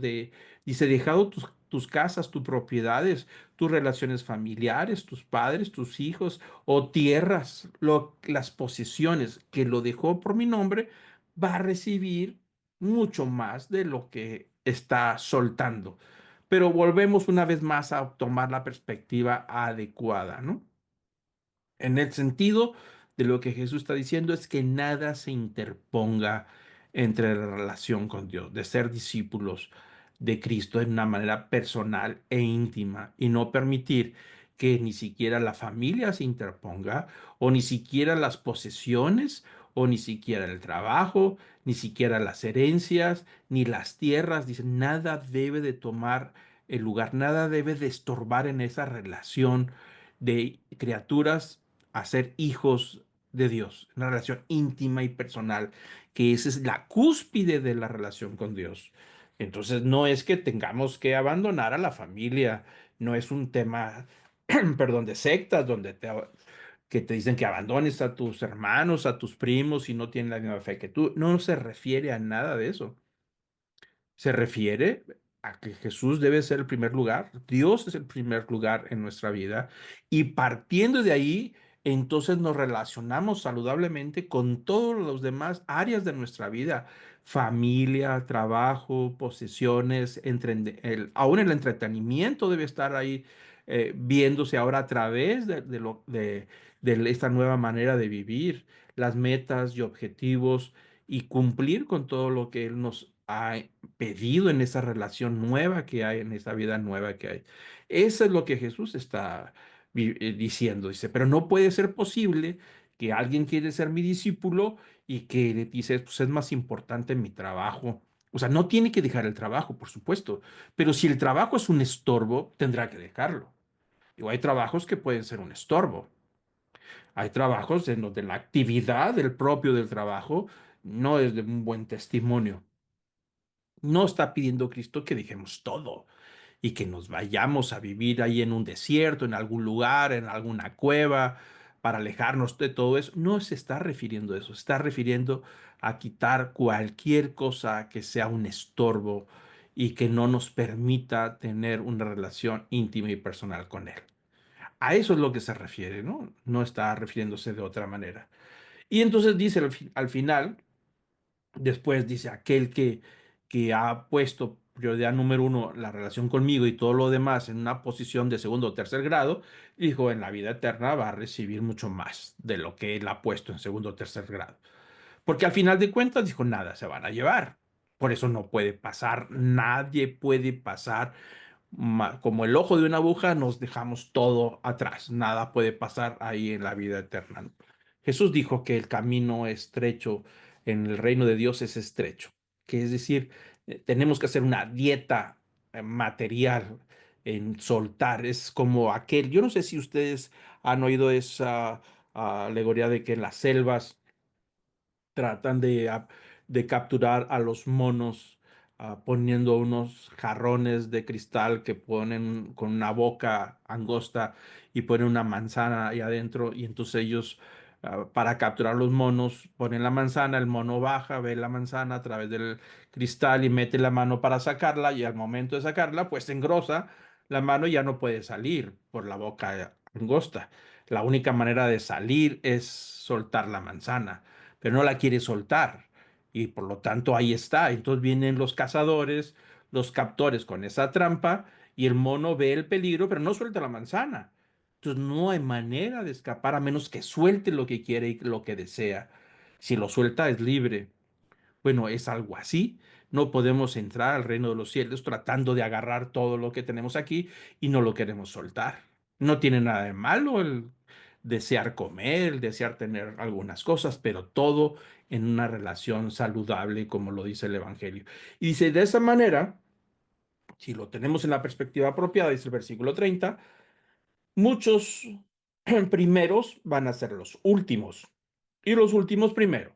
dice, dejado tus casas, tus propiedades, tus relaciones familiares, tus padres, tus hijos o tierras, las posesiones que lo dejó por mi nombre, va a recibir mucho más de lo que está soltando. Pero volvemos una vez más a tomar la perspectiva adecuada, ¿no? En el sentido de lo que Jesús está diciendo es que nada se interponga entre la relación con Dios, de ser discípulos de Cristo de una manera personal e íntima y no permitir que ni siquiera la familia se interponga o ni siquiera las posesiones o ni siquiera el trabajo, ni siquiera las herencias, ni las tierras. Dice, nada debe de tomar el lugar, nada debe de estorbar en esa relación de criaturas a ser hijos de Dios, una relación íntima y personal, que esa es la cúspide de la relación con Dios. Entonces no es que tengamos que abandonar a la familia No es un tema, perdón, de sectas donde que te dicen que abandones a tus hermanos, a tus primos si no tienen la misma fe que tú. No se refiere a nada de eso. Se refiere a que Jesús debe ser el primer lugar, Dios es el primer lugar en nuestra vida y partiendo de ahí, entonces nos relacionamos saludablemente con todos los demás áreas de nuestra vida, familia, trabajo, posesiones, aún el entretenimiento debe estar ahí viéndose ahora a través de esta nueva manera de vivir, las metas y objetivos y cumplir con todo lo que Él nos ha pedido en esa relación nueva que hay, en esa vida nueva que hay. Eso es lo que Jesús está diciendo. Dice, pero no puede ser posible que alguien quiere ser mi discípulo y que le dice, pues es más importante mi trabajo. O sea, no tiene que dejar el trabajo, por supuesto, pero si el trabajo es un estorbo, tendrá que dejarlo. Digo, hay trabajos que pueden ser un estorbo. Hay trabajos en donde la actividad del propio del trabajo no es de un buen testimonio. No está pidiendo Cristo que dejemos todo y que nos vayamos a vivir ahí en un desierto, en algún lugar, en alguna cueva, para alejarnos de todo eso. No se está refiriendo a eso, se está refiriendo a quitar cualquier cosa que sea un estorbo y que no nos permita tener una relación íntima y personal con Él. A eso es lo que se refiere, ¿no? No está refiriéndose de otra manera. Y entonces dice al final, después dice, que ha puesto prioridad número uno la relación conmigo y todo lo demás en una posición de segundo o tercer grado, dijo, en la vida eterna va a recibir mucho más de lo que él ha puesto en segundo o tercer grado. Porque al final de cuentas dijo, nada se van a llevar. Por eso no puede pasar, nadie puede pasar como el ojo de una aguja, nos dejamos todo atrás. Nada puede pasar ahí en la vida eterna, ¿no? Jesús dijo que el camino estrecho en el reino de Dios es estrecho, que es decir, tenemos que hacer una dieta material en soltar. Es como aquel, yo no sé si ustedes han oído esa alegoría de que en las selvas tratan de capturar a los monos poniendo unos jarrones de cristal que ponen con una boca angosta y ponen una manzana ahí adentro y entonces ellos para capturar los monos ponen la manzana, el mono baja, ve la manzana a través del cristal y mete la mano para sacarla y al momento de sacarla pues se engrosa la mano y ya no puede salir por la boca angosta. La única manera de salir es soltar la manzana pero no la quiere soltar. Y por lo tanto ahí está. Entonces vienen los cazadores, los captores con esa trampa y el mono ve el peligro, pero no suelta la manzana. Entonces no hay manera de escapar a menos que suelte lo que quiere y lo que desea. Si lo suelta es libre. Bueno, es algo así. No podemos entrar al reino de los cielos tratando de agarrar todo lo que tenemos aquí y no lo queremos soltar. No tiene nada de malo el desear comer, el desear tener algunas cosas, pero todo en una relación saludable, como lo dice el Evangelio. Y dice, de esa manera, si lo tenemos en la perspectiva apropiada, dice el versículo 30, muchos primeros van a ser los últimos y los últimos primeros.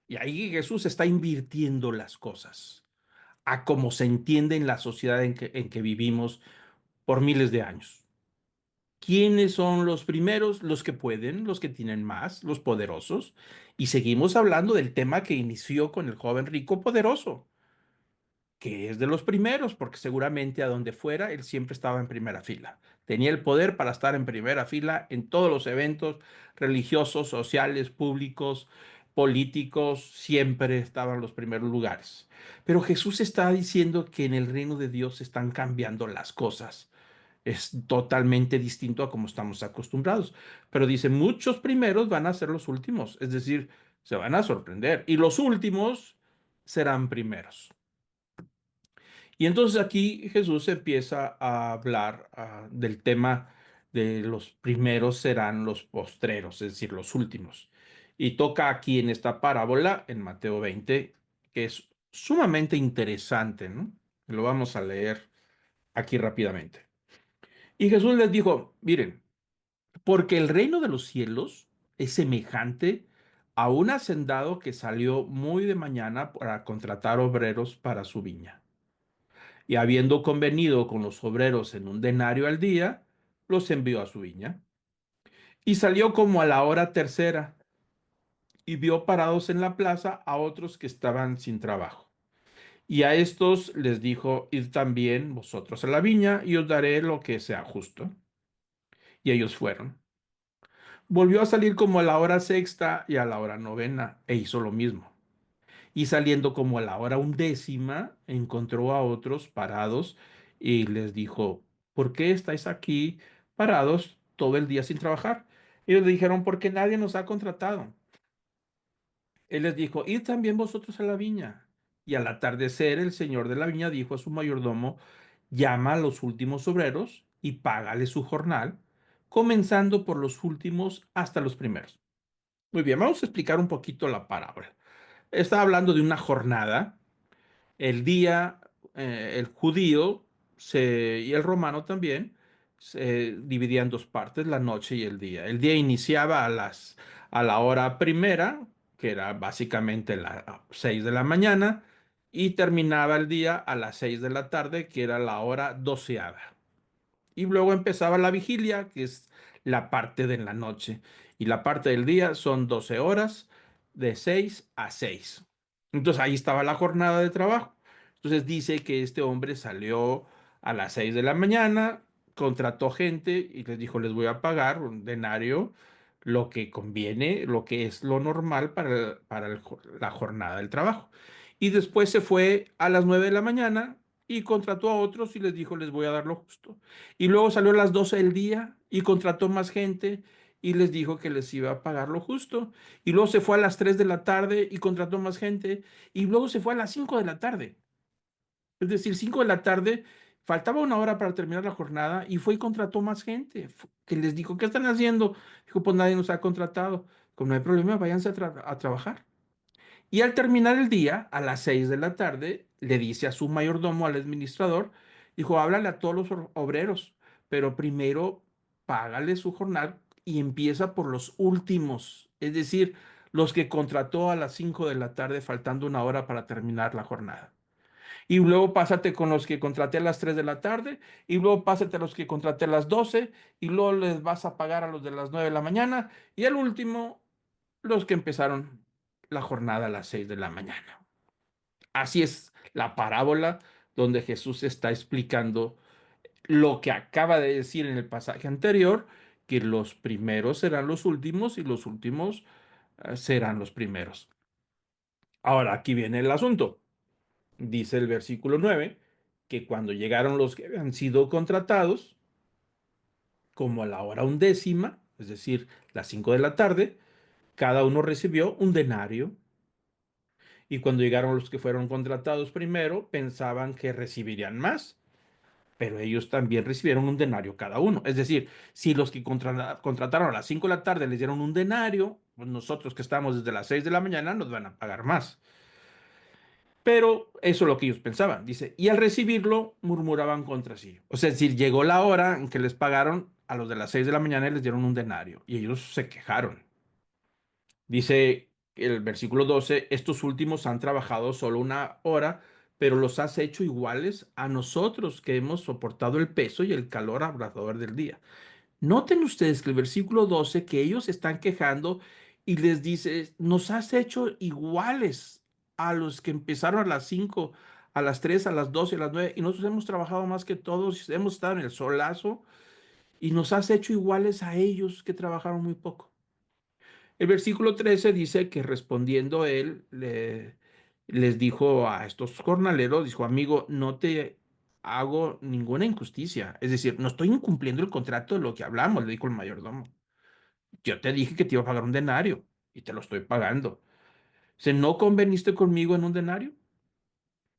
Y ahí Jesús está invirtiendo las cosas a cómo se entiende en la sociedad en que vivimos por miles de años. ¿Quiénes son los primeros? Los que pueden, los que tienen más, los poderosos. Y seguimos hablando del tema que inició con el joven rico poderoso, que es de los primeros, porque seguramente a donde fuera, él siempre estaba en primera fila. Tenía el poder para estar en primera fila en todos los eventos religiosos, sociales, públicos, políticos, siempre estaban en los primeros lugares. Pero Jesús está diciendo que en el reino de Dios están cambiando las cosas. Es totalmente distinto a como estamos acostumbrados. Pero dice, muchos primeros van a ser los últimos, es decir, se van a sorprender. Y los últimos serán primeros. Y entonces aquí Jesús empieza a hablar del tema de los primeros serán los postreros, es decir, los últimos. Y toca aquí en esta parábola, en Mateo 20, que es sumamente interesante, ¿no? Lo vamos a leer aquí rápidamente. Y Jesús les dijo, miren, porque el reino de los cielos es semejante a un hacendado que salió muy de mañana para contratar obreros para su viña. Y habiendo convenido con los obreros en un denario al día, los envió a su viña. Y salió como a la hora tercera, y vio parados en la plaza a otros que estaban sin trabajo. Y a estos les dijo: id también vosotros a la viña, y os daré lo que sea justo. Y ellos fueron. Volvió a salir como a la hora sexta y a la hora novena, e hizo lo mismo. Y saliendo como a la hora undécima, encontró a otros parados y les dijo: ¿por qué estáis aquí parados todo el día sin trabajar? Ellos le dijeron: porque nadie nos ha contratado. Él les dijo: id también vosotros a la viña. Y al atardecer, el señor de la viña dijo a su mayordomo: llama a los últimos obreros y págale su jornal, comenzando por los últimos hasta los primeros. Muy bien, vamos a explicar un poquito la parábola. Está hablando de una jornada. El día, el judío y el romano también se dividían en dos partes, la noche y el día. El día iniciaba a la hora primera, que era básicamente las 6 de la mañana, y terminaba el día a las 6 de la tarde, que era la hora doceava. Y luego empezaba la vigilia, que es la parte de la noche. Y la parte del día son 12 horas, de 6 a 6. Entonces ahí estaba la jornada de trabajo. Entonces dice que este hombre salió a las 6 de la mañana, contrató gente y les dijo: les voy a pagar un denario, lo que conviene, lo que es lo normal la jornada del trabajo. Y después se fue a las 9 de la mañana y contrató a otros y les dijo: les voy a dar lo justo. Y luego salió a las 12 del día y contrató más gente y les dijo que les iba a pagar lo justo. Y luego se fue a las 3 de la tarde y contrató más gente. Y luego se fue a las 5 de la tarde. Es decir, 5 de la tarde, faltaba una hora para terminar la jornada y fue y contrató más gente. Que les dijo: ¿qué están haciendo? Dijo: pues nadie nos ha contratado. Como no hay problema, váyanse a trabajar. Y al terminar el día, a las 6 de la tarde, le dice a su mayordomo, al administrador: dijo, háblale a todos los obreros, pero primero págale su jornal y empieza por los últimos, es decir, los que contrató a las 5 de la tarde, faltando una hora para terminar la jornada. Y luego pásate con los que contraté a las 3 de la tarde, y luego pásate a los que contraté a las 12, y luego les vas a pagar a los de las 9 de la mañana, y al último, los que empezaron la jornada a las 6 de la mañana. Así es la parábola donde Jesús está explicando lo que acaba de decir en el pasaje anterior, que los primeros serán los últimos y los últimos serán los primeros. Ahora, aquí viene el asunto. Dice el versículo 9 que cuando llegaron los que habían sido contratados, como a la hora undécima, es decir, las 5 de la tarde, cada uno recibió un denario. Y cuando llegaron los que fueron contratados primero, pensaban que recibirían más, pero ellos también recibieron un denario cada uno. Es decir, si los que contrataron a las 5 de la tarde les dieron un denario, pues nosotros que estamos desde las 6 de la mañana nos van a pagar más. Pero eso es lo que ellos pensaban. Dice, y al recibirlo murmuraban contra sí. O sea, es decir, llegó la hora en que les pagaron a los de las 6 de la mañana y les dieron un denario. Y ellos se quejaron. Dice el versículo 12: estos últimos han trabajado solo una hora, pero los has hecho iguales a nosotros que hemos soportado el peso y el calor abrasador del día. Noten ustedes que el versículo 12, que ellos están quejando y les dice: nos has hecho iguales a los que empezaron a las 5, a las 3, a las 12, a las 9, y nosotros hemos trabajado más que todos, hemos estado en el solazo, y nos has hecho iguales a ellos que trabajaron muy poco. El versículo 13 dice que respondiendo él les dijo a estos jornaleros: dijo, amigo, no te hago ninguna injusticia. Es decir, no estoy incumpliendo el contrato de lo que hablamos, le dijo el mayordomo. Yo te dije que te iba a pagar un denario y te lo estoy pagando. Si no conveniste conmigo en un denario,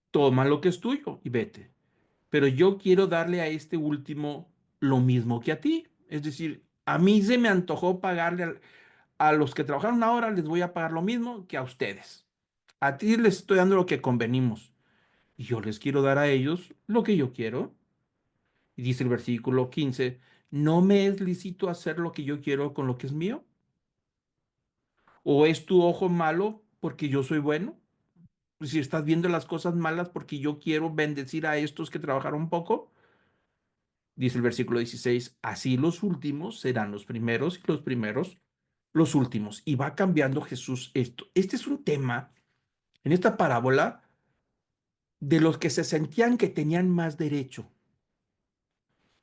toma lo que es tuyo y vete. Pero yo quiero darle a este último lo mismo que a ti. Es decir, a mí se me antojó pagarle a los que trabajaron ahora, les voy a pagar lo mismo que a ustedes. A ti les estoy dando lo que convenimos. Y yo les quiero dar a ellos lo que yo quiero. Y dice el versículo 15, ¿no me es lícito hacer lo que yo quiero con lo que es mío? ¿O es tu ojo malo porque yo soy bueno? Si estás viendo las cosas malas porque yo quiero bendecir a estos que trabajaron poco, dice el versículo 16, así los últimos serán los primeros y los primeros los últimos. Y va cambiando Jesús esto. Este es un tema en esta parábola de los que se sentían que tenían más derecho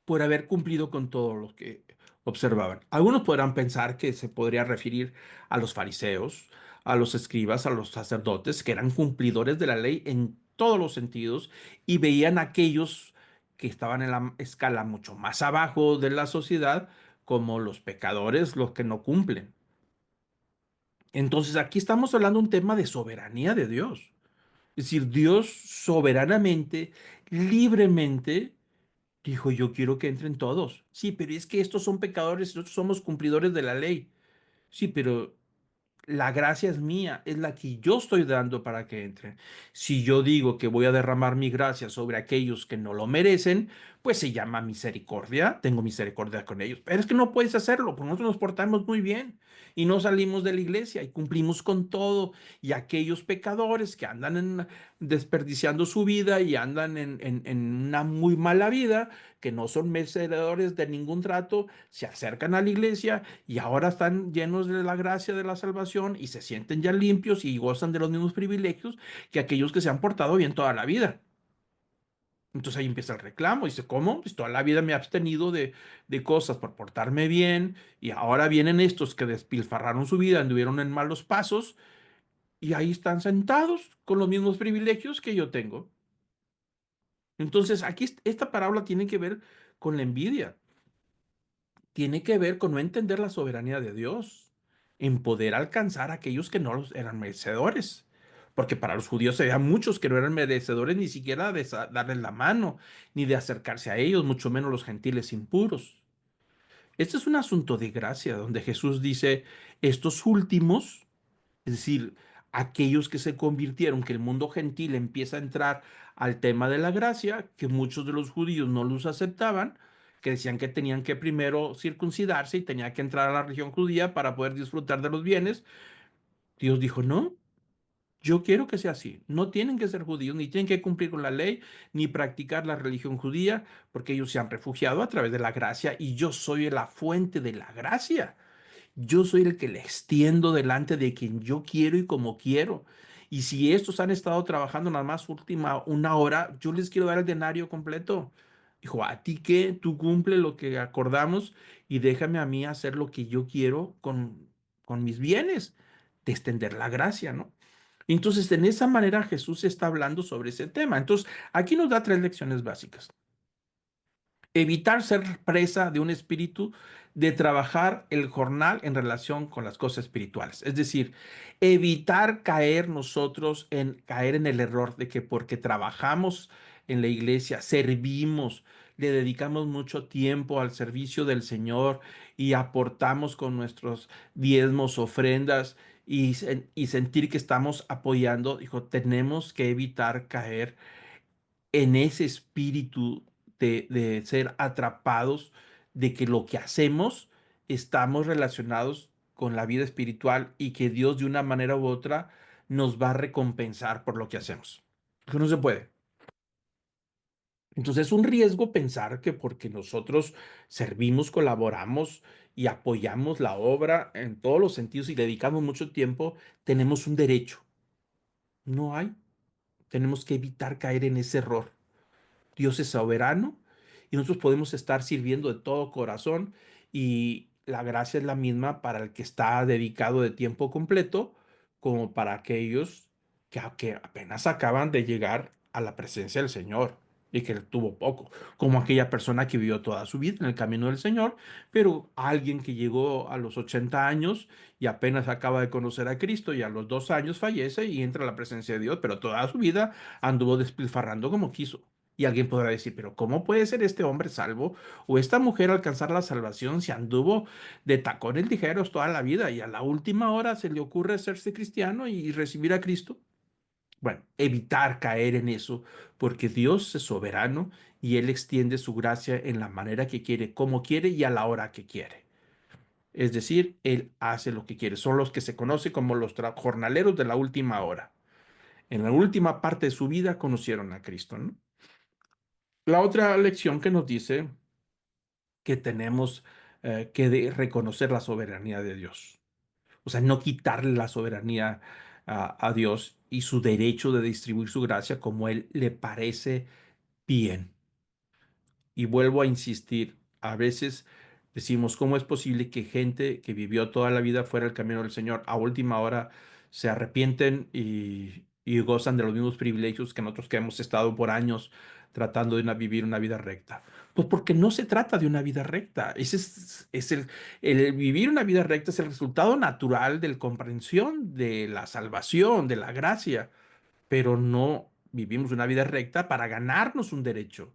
por haber cumplido con todo lo que observaban. Algunos podrán pensar que se podría referir a los fariseos, a los escribas, a los sacerdotes, que eran cumplidores de la ley en todos los sentidos y veían a aquellos que estaban en la escala mucho más abajo de la sociedad como los pecadores, los que no cumplen. Entonces aquí estamos hablando de un tema de soberanía de Dios. Es decir, Dios soberanamente, libremente, dijo, yo quiero que entren todos. Sí, pero es que estos son pecadores y nosotros somos cumplidores de la ley. Sí, pero la gracia es mía, es la que yo estoy dando para que entren. Si yo digo que voy a derramar mi gracia sobre aquellos que no lo merecen, pues se llama misericordia, tengo misericordia con ellos. Pero es que no puedes hacerlo, porque nosotros nos portamos muy bien y no salimos de la iglesia y cumplimos con todo. Y aquellos pecadores que andan desperdiciando su vida y andan en una muy mala vida, que no son merecedores de ningún trato, se acercan a la iglesia y ahora están llenos de la gracia de la salvación y se sienten ya limpios y gozan de los mismos privilegios que aquellos que se han portado bien toda la vida. Entonces ahí empieza el reclamo. Dice, ¿cómo? Pues toda la vida me he abstenido de cosas por portarme bien y ahora vienen estos que despilfarraron su vida, anduvieron en malos pasos y ahí están sentados con los mismos privilegios que yo tengo. Entonces aquí esta parábola tiene que ver con la envidia. Tiene que ver con no entender la soberanía de Dios, en poder alcanzar a aquellos que no eran merecedores. Porque para los judíos había muchos que no eran merecedores ni siquiera de darles la mano, ni de acercarse a ellos, mucho menos los gentiles impuros. Este es un asunto de gracia, donde Jesús dice, estos últimos, es decir, aquellos que se convirtieron, que el mundo gentil empieza a entrar al tema de la gracia, que muchos de los judíos no los aceptaban, que decían que tenían que primero circuncidarse y tenía que entrar a la religión judía para poder disfrutar de los bienes. Dios dijo, no, yo quiero que sea así. No tienen que ser judíos, ni tienen que cumplir con la ley, ni practicar la religión judía, porque ellos se han refugiado a través de la gracia y yo soy la fuente de la gracia. Yo soy el que le extiendo delante de quien yo quiero y como quiero. Y si estos han estado trabajando nada más última una hora, yo les quiero dar el denario completo. Dijo, ¿a ti qué? Tú cumple lo que acordamos y déjame a mí hacer lo que yo quiero con mis bienes, de extender la gracia, ¿no? Entonces, en esa manera Jesús está hablando sobre ese tema. Entonces, aquí nos da tres lecciones básicas. Evitar ser presa de un espíritu de trabajar el jornal en relación con las cosas espirituales. Es decir, evitar caer nosotros en caer en el error de que porque trabajamos en la iglesia, servimos, le dedicamos mucho tiempo al servicio del Señor y aportamos con nuestros diezmos, ofrendas y sentir que estamos apoyando. Dijo, tenemos que evitar caer en ese espíritu de ser atrapados, de que lo que hacemos estamos relacionados con la vida espiritual y que Dios de una manera u otra nos va a recompensar por lo que hacemos. Eso no se puede. Entonces es un riesgo pensar que porque nosotros servimos, colaboramos y apoyamos la obra en todos los sentidos y dedicamos mucho tiempo, tenemos un derecho. No hay. Tenemos que evitar caer en ese error. Dios es soberano y nosotros podemos estar sirviendo de todo corazón y la gracia es la misma para el que está dedicado de tiempo completo como para aquellos que apenas acaban de llegar a la presencia del Señor y que tuvo poco, como aquella persona que vivió toda su vida en el camino del Señor, pero alguien que llegó a los 80 años y apenas acaba de conocer a Cristo y a los 2 años fallece y entra a la presencia de Dios, pero toda su vida anduvo despilfarrando como quiso. Y alguien podrá decir, pero ¿cómo puede ser este hombre salvo o esta mujer alcanzar la salvación si anduvo de tacones ligeros toda la vida y a la última hora se le ocurre hacerse cristiano y recibir a Cristo? Bueno, evitar caer en eso, porque Dios es soberano y Él extiende su gracia en la manera que quiere, como quiere y a la hora que quiere. Es decir, Él hace lo que quiere. Son los que se conocen como los jornaleros de la última hora. en la última parte de su vida conocieron a Cristo, ¿no? La otra lección que nos dice que tenemos reconocer la soberanía de Dios. O sea, no quitarle la soberanía a Dios y su derecho de distribuir su gracia como Él le parece bien. Y vuelvo a insistir, a veces decimos, ¿cómo es posible que gente que vivió toda la vida fuera el camino del Señor, a última hora se arrepienten y gozan de los mismos privilegios que nosotros que hemos estado por años tratando de vivir una vida recta? Pues porque no se trata de una vida recta. Ese es el vivir una vida recta es el resultado natural de la comprensión de la salvación, de la gracia, pero no vivimos una vida recta para ganarnos un derecho.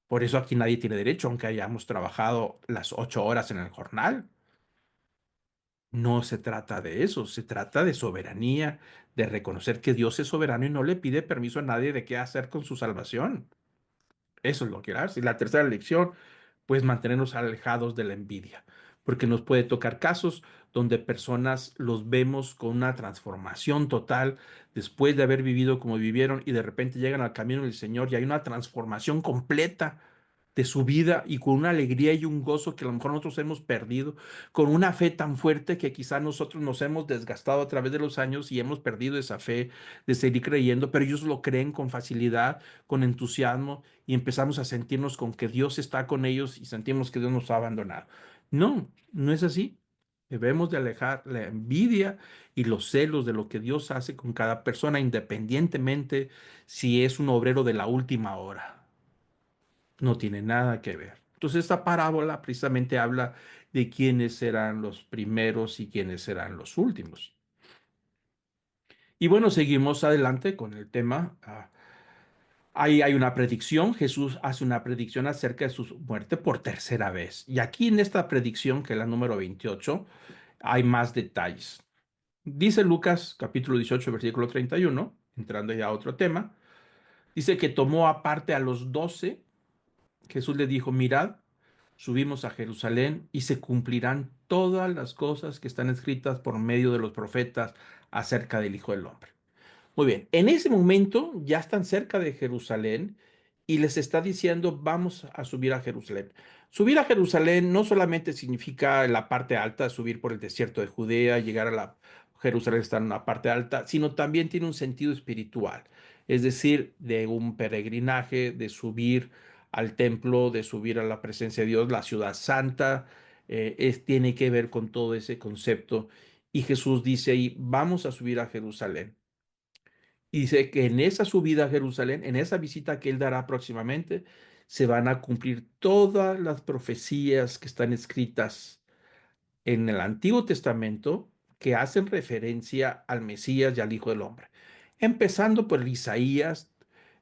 Por eso aquí nadie tiene derecho, aunque hayamos trabajado las 8 horas en el jornal. No se trata de eso, se trata de soberanía, de reconocer que Dios es soberano y no le pide permiso a nadie de qué hacer con su salvación. Eso es lo que hace. Y la tercera lección, pues mantenernos alejados de la envidia, porque nos puede tocar casos donde personas los vemos con una transformación total después de haber vivido como vivieron y de repente llegan al camino del Señor y hay una transformación completa de su vida y con una alegría y un gozo que a lo mejor nosotros hemos perdido, con una fe tan fuerte que quizá nosotros nos hemos desgastado a través de los años y hemos perdido esa fe de seguir creyendo, pero ellos lo creen con facilidad, con entusiasmo y empezamos a sentirnos con que Dios está con ellos y sentimos que Dios nos ha abandonado. No, no es así. Debemos de alejar la envidia y los celos de lo que Dios hace con cada persona, independientemente si es un obrero de la última hora. No tiene nada que ver. Entonces, esta parábola precisamente habla de quiénes serán los primeros y quiénes serán los últimos. Y bueno, seguimos adelante con el tema. Ahí hay una predicción. Jesús hace una predicción acerca de su muerte por tercera vez. Y aquí en esta predicción, que es la número 28, hay más detalles. Dice Lucas capítulo 18, versículo 31, entrando ya a otro tema, dice que tomó aparte a los 12. Jesús le dijo, mirad, subimos a Jerusalén y se cumplirán todas las cosas que están escritas por medio de los profetas acerca del Hijo del Hombre. Muy bien, en ese momento ya están cerca de Jerusalén y les está diciendo, vamos a subir a Jerusalén. Subir a Jerusalén no solamente significa la parte alta, subir por el desierto de Judea, llegar a la Jerusalén, estar en una parte alta, sino también tiene un sentido espiritual, es decir, de un peregrinaje, de subir al templo, de subir a la presencia de Dios, la ciudad santa, tiene que ver con todo ese concepto. Y Jesús dice ahí, vamos a subir a Jerusalén. Y dice que en esa subida a Jerusalén, en esa visita que él dará próximamente, se van a cumplir todas las profecías que están escritas en el Antiguo Testamento que hacen referencia al Mesías y al Hijo del Hombre. Empezando por Isaías,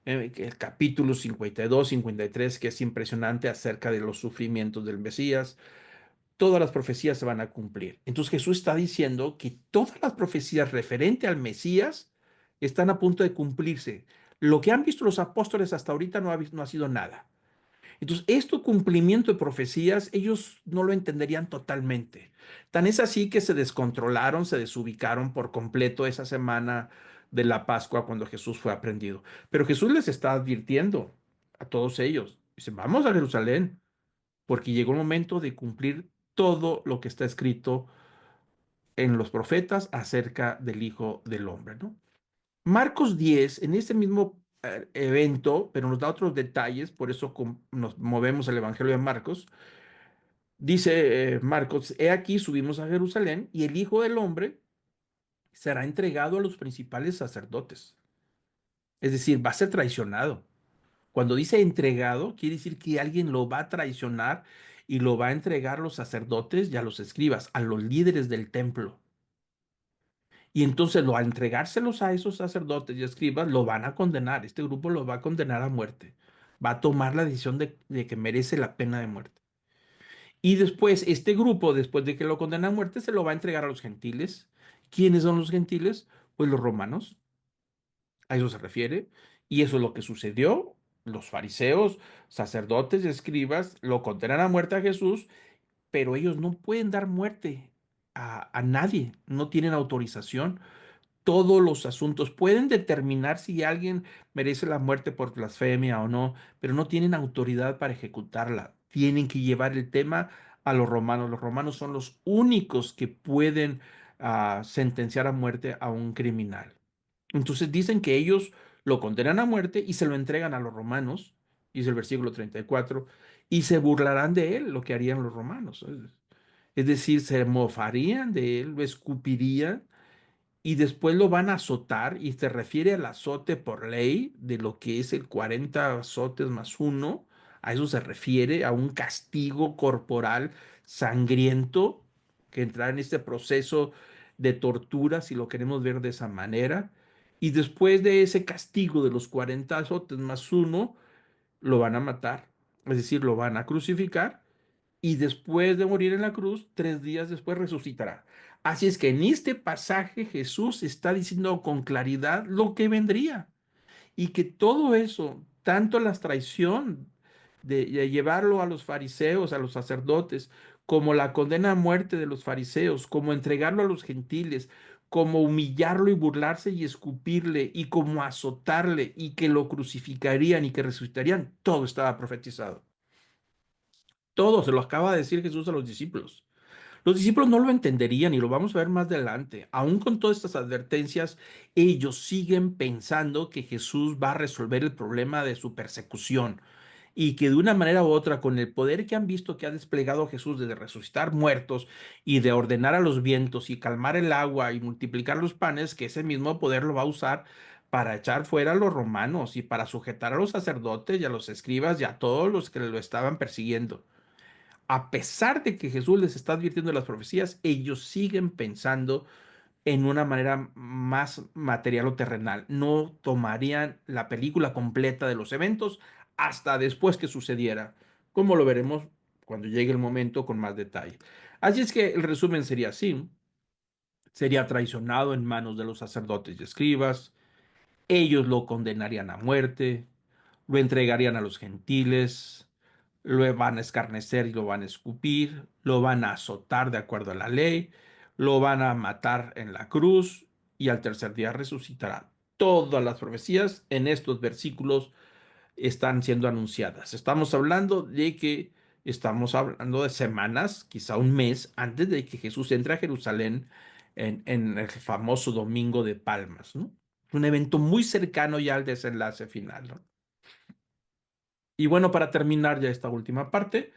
el capítulo 52, 53, que es impresionante acerca de los sufrimientos del Mesías. Todas las profecías se van a cumplir. Entonces Jesús está diciendo que todas las profecías referente al Mesías están a punto de cumplirse. Lo que han visto los apóstoles hasta ahorita no ha sido nada. Entonces, este cumplimiento de profecías, ellos no lo entenderían totalmente. Tan es así que se descontrolaron, se desubicaron por completo esa semana de la Pascua cuando Jesús fue aprendido. Pero Jesús les está advirtiendo a todos ellos. Dice, vamos a Jerusalén, porque llegó el momento de cumplir todo lo que está escrito en los profetas acerca del Hijo del Hombre, ¿no? Marcos 10, en este mismo evento, pero nos da otros detalles, por eso nos movemos al Evangelio de Marcos. Dice Marcos, he aquí subimos a Jerusalén y el Hijo del Hombre será entregado a los principales sacerdotes. Es decir, va a ser traicionado. Cuando dice entregado, quiere decir que alguien lo va a traicionar y lo va a entregar a los sacerdotes y a los escribas, a los líderes del templo. Y entonces al entregárselos a esos sacerdotes y escribas, lo van a condenar. Este grupo lo va a condenar a muerte. Va a tomar la decisión de que merece la pena de muerte. Y después, este grupo, después de que lo condena a muerte, se lo va a entregar a los gentiles. ¿Quiénes son los gentiles? Pues los romanos. A eso se refiere. Y eso es lo que sucedió. Los fariseos, sacerdotes y escribas lo condenan a muerte a Jesús, pero ellos no pueden dar muerte a nadie. No tienen autorización. todos los asuntos. Pueden determinar si alguien merece la muerte por blasfemia o no, pero no tienen autoridad para ejecutarla. Tienen que llevar el tema a los romanos. Los romanos son los únicos que pueden sentenciar a muerte a un criminal. Entonces dicen que ellos lo condenan a muerte y se lo entregan a los romanos, dice el versículo 34, y se burlarán de él, lo que harían los romanos. Es decir, se mofarían de él, lo escupirían y después lo van a azotar y se refiere al azote por ley de lo que es el 40 azotes más uno. A eso se refiere, a un castigo corporal sangriento que entra en este proceso de tortura, si lo queremos ver de esa manera. Y después de ese castigo de los 40 azotes más uno, lo van a matar, es decir, lo van a crucificar y después de morir en la cruz, 3 días después resucitará. Así es que en este pasaje Jesús está diciendo con claridad lo que vendría y que todo eso, tanto la traición de llevarlo a los fariseos, a los sacerdotes, como la condena a muerte de los fariseos, como entregarlo a los gentiles, como humillarlo y burlarse y escupirle, y como azotarle, y que lo crucificarían y que resucitarían, todo estaba profetizado. Todo se lo acaba de decir Jesús a los discípulos. Los discípulos no lo entenderían y lo vamos a ver más adelante. Aún con todas estas advertencias, ellos siguen pensando que Jesús va a resolver el problema de su persecución y que de una manera u otra, con el poder que han visto que ha desplegado Jesús de resucitar muertos y de ordenar a los vientos y calmar el agua y multiplicar los panes, que ese mismo poder lo va a usar para echar fuera a los romanos y para sujetar a los sacerdotes y a los escribas y a todos los que lo estaban persiguiendo. A pesar de que Jesús les está advirtiendo de las profecías, ellos siguen pensando en una manera más material o terrenal. No tomarían la película completa de los eventos hasta después que sucediera, como lo veremos cuando llegue el momento con más detalle. Así es que el resumen sería así. Sería traicionado en manos de los sacerdotes y escribas. Ellos lo condenarían a muerte, lo entregarían a los gentiles, lo van a escarnecer y lo van a escupir, lo van a azotar de acuerdo a la ley, lo van a matar en la cruz y al tercer día resucitará. Todas las profecías en estos versículos están siendo anunciadas. Estamos hablando de semanas, quizá un mes antes de que Jesús entre a Jerusalén en el famoso Domingo de Palmas, ¿no? Un evento muy cercano ya al desenlace final, ¿no? Y bueno, para terminar ya esta última parte,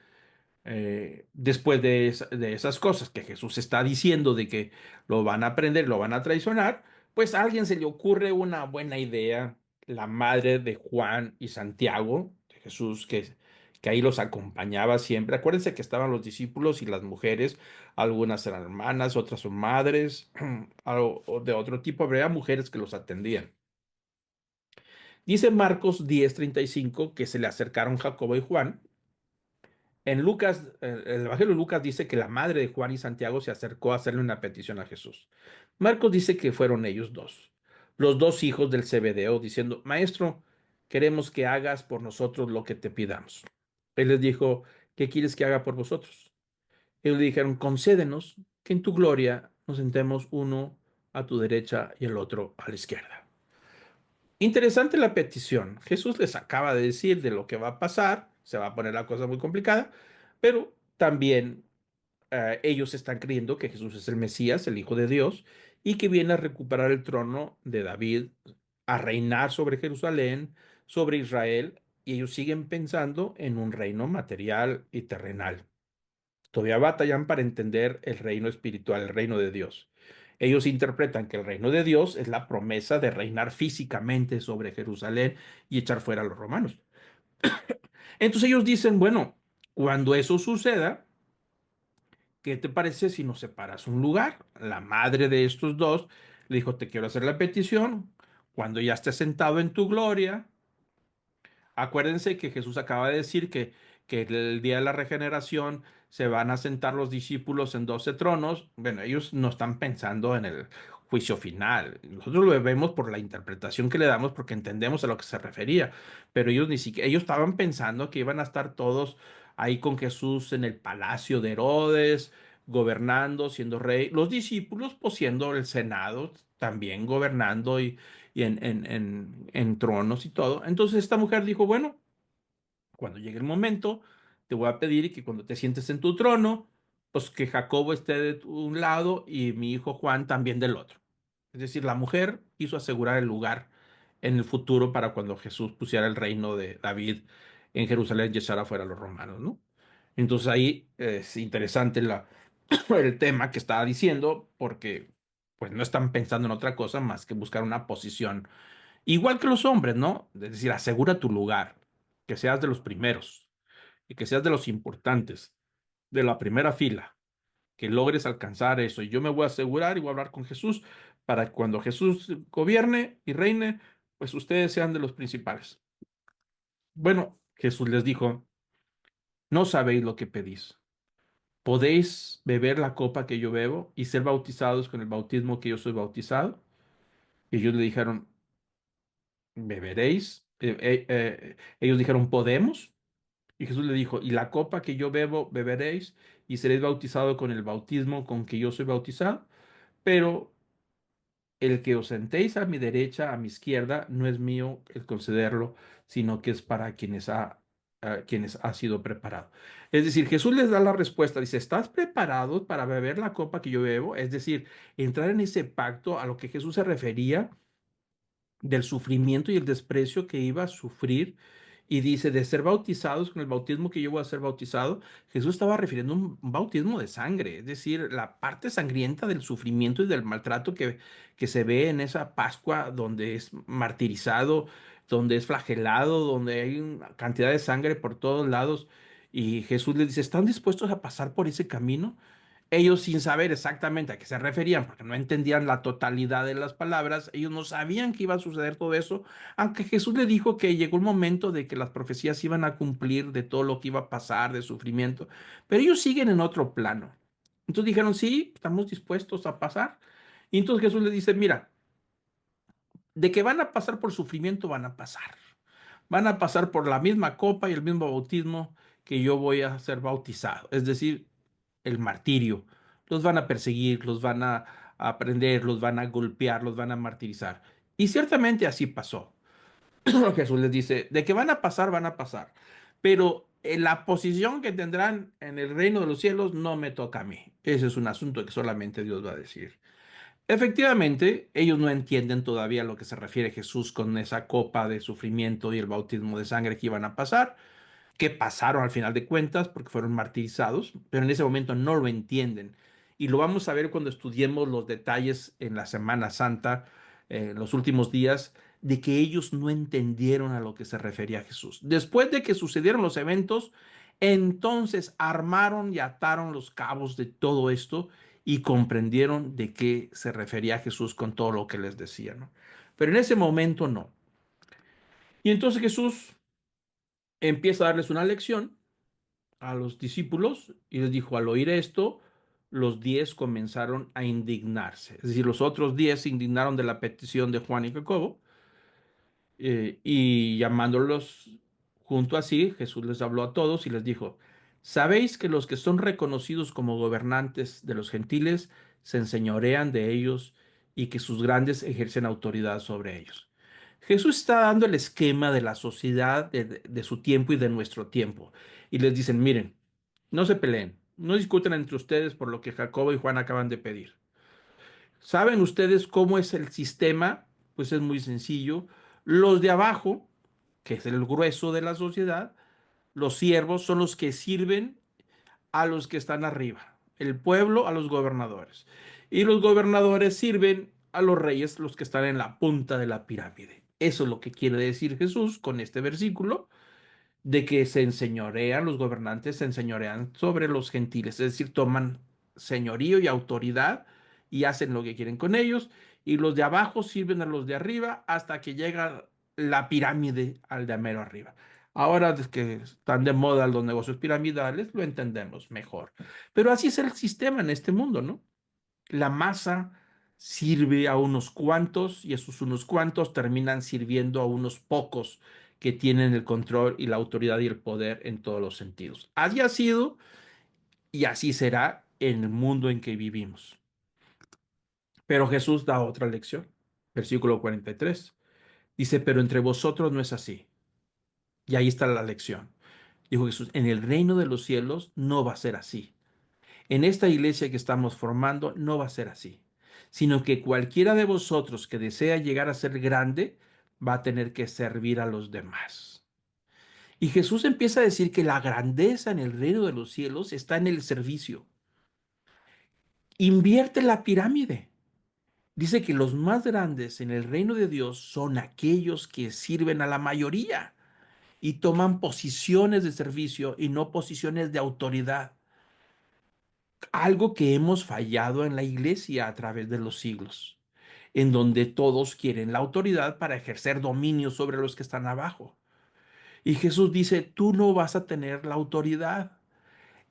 después de esas cosas que Jesús está diciendo de que lo van a prender, lo van a traicionar, pues a alguien se le ocurre una buena idea, la madre de Juan y Santiago, de Jesús, que ahí los acompañaba siempre. Acuérdense que estaban los discípulos y las mujeres, algunas eran hermanas, otras son madres, algo de otro tipo, habría mujeres que los atendían. Dice Marcos 10:35 que se le acercaron Jacobo y Juan. En Lucas, el Evangelio de Lucas dice que la madre de Juan y Santiago se acercó a hacerle una petición a Jesús. Marcos dice que fueron ellos dos, los dos hijos del Zebedeo, diciendo, Maestro, queremos que hagas por nosotros lo que te pidamos. Él les dijo, ¿qué quieres que haga por vosotros? Ellos le dijeron, concédenos que en tu gloria nos sentemos uno a tu derecha y el otro a la izquierda. Interesante la petición. Jesús les acaba de decir de lo que va a pasar. Se va a poner la cosa muy complicada, pero también ellos están creyendo que Jesús es el Mesías, el Hijo de Dios, y que viene a recuperar el trono de David, a reinar sobre Jerusalén, sobre Israel, y ellos siguen pensando en un reino material y terrenal. Todavía batallan para entender el reino espiritual, el reino de Dios. Ellos interpretan que el reino de Dios es la promesa de reinar físicamente sobre Jerusalén y echar fuera a los romanos. Entonces ellos dicen, bueno, cuando eso suceda, ¿qué te parece si nos separas un lugar? La madre de estos dos le dijo, te quiero hacer la petición. Cuando ya estés sentado en tu gloria, acuérdense que Jesús acaba de decir que el día de la regeneración se van a sentar los discípulos en 12 tronos. Bueno, ellos no están pensando en el juicio final. Nosotros lo vemos por la interpretación que le damos porque entendemos a lo que se refería. Pero ellos ni siquiera, ellos estaban pensando que iban a estar todos ahí con Jesús en el palacio de Herodes, gobernando, siendo rey. Los discípulos, pues siendo el Senado, también gobernando y en tronos y todo. Entonces esta mujer dijo, bueno, cuando llegue el momento, te voy a pedir que cuando te sientes en tu trono, pues que Jacobo esté de un lado y mi hijo Juan también del otro. Es decir, la mujer quiso asegurar el lugar en el futuro para cuando Jesús pusiera el reino de David en Jerusalén y echara fuera a los romanos, ¿no? Entonces ahí es interesante el tema que estaba diciendo porque pues no están pensando en otra cosa más que buscar una posición. Igual que los hombres, ¿no? Es decir, asegura tu lugar, que seas de los primeros y que seas de los importantes, de la primera fila, que logres alcanzar eso. Y yo me voy a asegurar y voy a hablar con Jesús para que cuando Jesús gobierne y reine, pues ustedes sean de los principales. Bueno, Jesús les dijo, no sabéis lo que pedís. ¿Podéis beber la copa que yo bebo y ser bautizados con el bautismo que yo soy bautizado? Y ellos le dijeron, ¿beberéis? Ellos dijeron, ¿podemos? Y Jesús le dijo, y la copa que yo bebo, beberéis, y seréis bautizados con el bautismo con que yo soy bautizado. Pero el que os sentéis a mi derecha, a mi izquierda, no es mío el concederlo, sino que es para quienes ha sido preparado. Es decir, Jesús les da la respuesta, dice, ¿estás preparados para beber la copa que yo bebo? Es decir, entrar en ese pacto a lo que Jesús se refería del sufrimiento y el desprecio que iba a sufrir. Y dice, de ser bautizados con el bautismo que yo voy a ser bautizado, Jesús estaba refiriendo a un bautismo de sangre, es decir, la parte sangrienta del sufrimiento y del maltrato que se ve en esa Pascua donde es martirizado, donde es flagelado, donde hay una cantidad de sangre por todos lados. Y Jesús les dice, ¿están dispuestos a pasar por ese camino? Ellos sin saber exactamente a qué se referían, porque no entendían la totalidad de las palabras, ellos no sabían que iba a suceder todo eso, aunque Jesús le dijo que llegó el momento de que las profecías iban a cumplir de todo lo que iba a pasar, de sufrimiento, pero ellos siguen en otro plano. Entonces dijeron, sí, estamos dispuestos a pasar. Y entonces Jesús le dice, mira, de que van a pasar por sufrimiento, van a pasar. Van a pasar por la misma copa y el mismo bautismo que yo voy a ser bautizado, es decir, el martirio. Los van a perseguir, los van a prender, los van a golpear, los van a martirizar. Y ciertamente así pasó. Jesús les dice, de que van a pasar, van a pasar. Pero en la posición que tendrán en el reino de los cielos no me toca a mí. Ese es un asunto que solamente Dios va a decir. Efectivamente, ellos no entienden todavía a lo que se refiere Jesús con esa copa de sufrimiento y el bautismo de sangre que iban a pasar, que pasaron al final de cuentas porque fueron martirizados, pero en ese momento no lo entienden. Y lo vamos a ver cuando estudiemos los detalles en la Semana Santa, en los últimos días, de que ellos no entendieron a lo que se refería Jesús. Después de que sucedieron los eventos, entonces armaron y ataron los cabos de todo esto y comprendieron de qué se refería Jesús con todo lo que les decía, ¿no? Pero en ese momento no. Y entonces Jesús empieza a darles una lección a los discípulos y les dijo, al oír esto, los 10 comenzaron a indignarse. Es decir, los otros 10 se indignaron de la petición de Juan y Jacobo y llamándolos junto así, Jesús les habló a todos y les dijo, ¿sabéis que los que son reconocidos como gobernantes de los gentiles se enseñorean de ellos y que sus grandes ejercen autoridad sobre ellos? Jesús está dando el esquema de la sociedad de su tiempo y de nuestro tiempo. Y les dicen, miren, no se peleen, no discuten entre ustedes por lo que Jacobo y Juan acaban de pedir. ¿Saben ustedes cómo es el sistema? Pues es muy sencillo. Los de abajo, que es el grueso de la sociedad, los siervos son los que sirven a los que están arriba, el pueblo a los gobernadores. Y los gobernadores sirven a los reyes, los que están en la punta de la pirámide. Eso es lo que quiere decir Jesús con este versículo de que se enseñorean, los gobernantes se enseñorean sobre los gentiles, es decir, toman señorío y autoridad y hacen lo que quieren con ellos, y los de abajo sirven a los de arriba hasta que llega la pirámide al de mero arriba. Ahora que están de moda los negocios piramidales, lo entendemos mejor. Pero así es el sistema en este mundo, ¿no? La masa sirve a unos cuantos y esos unos cuantos terminan sirviendo a unos pocos que tienen el control y la autoridad y el poder en todos los sentidos. Así ha sido y así será en el mundo en que vivimos. Pero Jesús da otra lección. Versículo 43. Dice, pero entre vosotros no es así. Y ahí está la lección. Dijo Jesús, en el reino de los cielos no va a ser así. En esta iglesia que estamos formando no va a ser así, sino que cualquiera de vosotros que desea llegar a ser grande va a tener que servir a los demás. Y Jesús empieza a decir que la grandeza en el reino de los cielos está en el servicio. Invierte la pirámide. Dice que los más grandes en el reino de Dios son aquellos que sirven a la mayoría y toman posiciones de servicio y no posiciones de autoridad. Algo que hemos fallado en la iglesia a través de los siglos, en donde todos quieren la autoridad para ejercer dominio sobre los que están abajo. Y Jesús dice, tú no vas a tener la autoridad.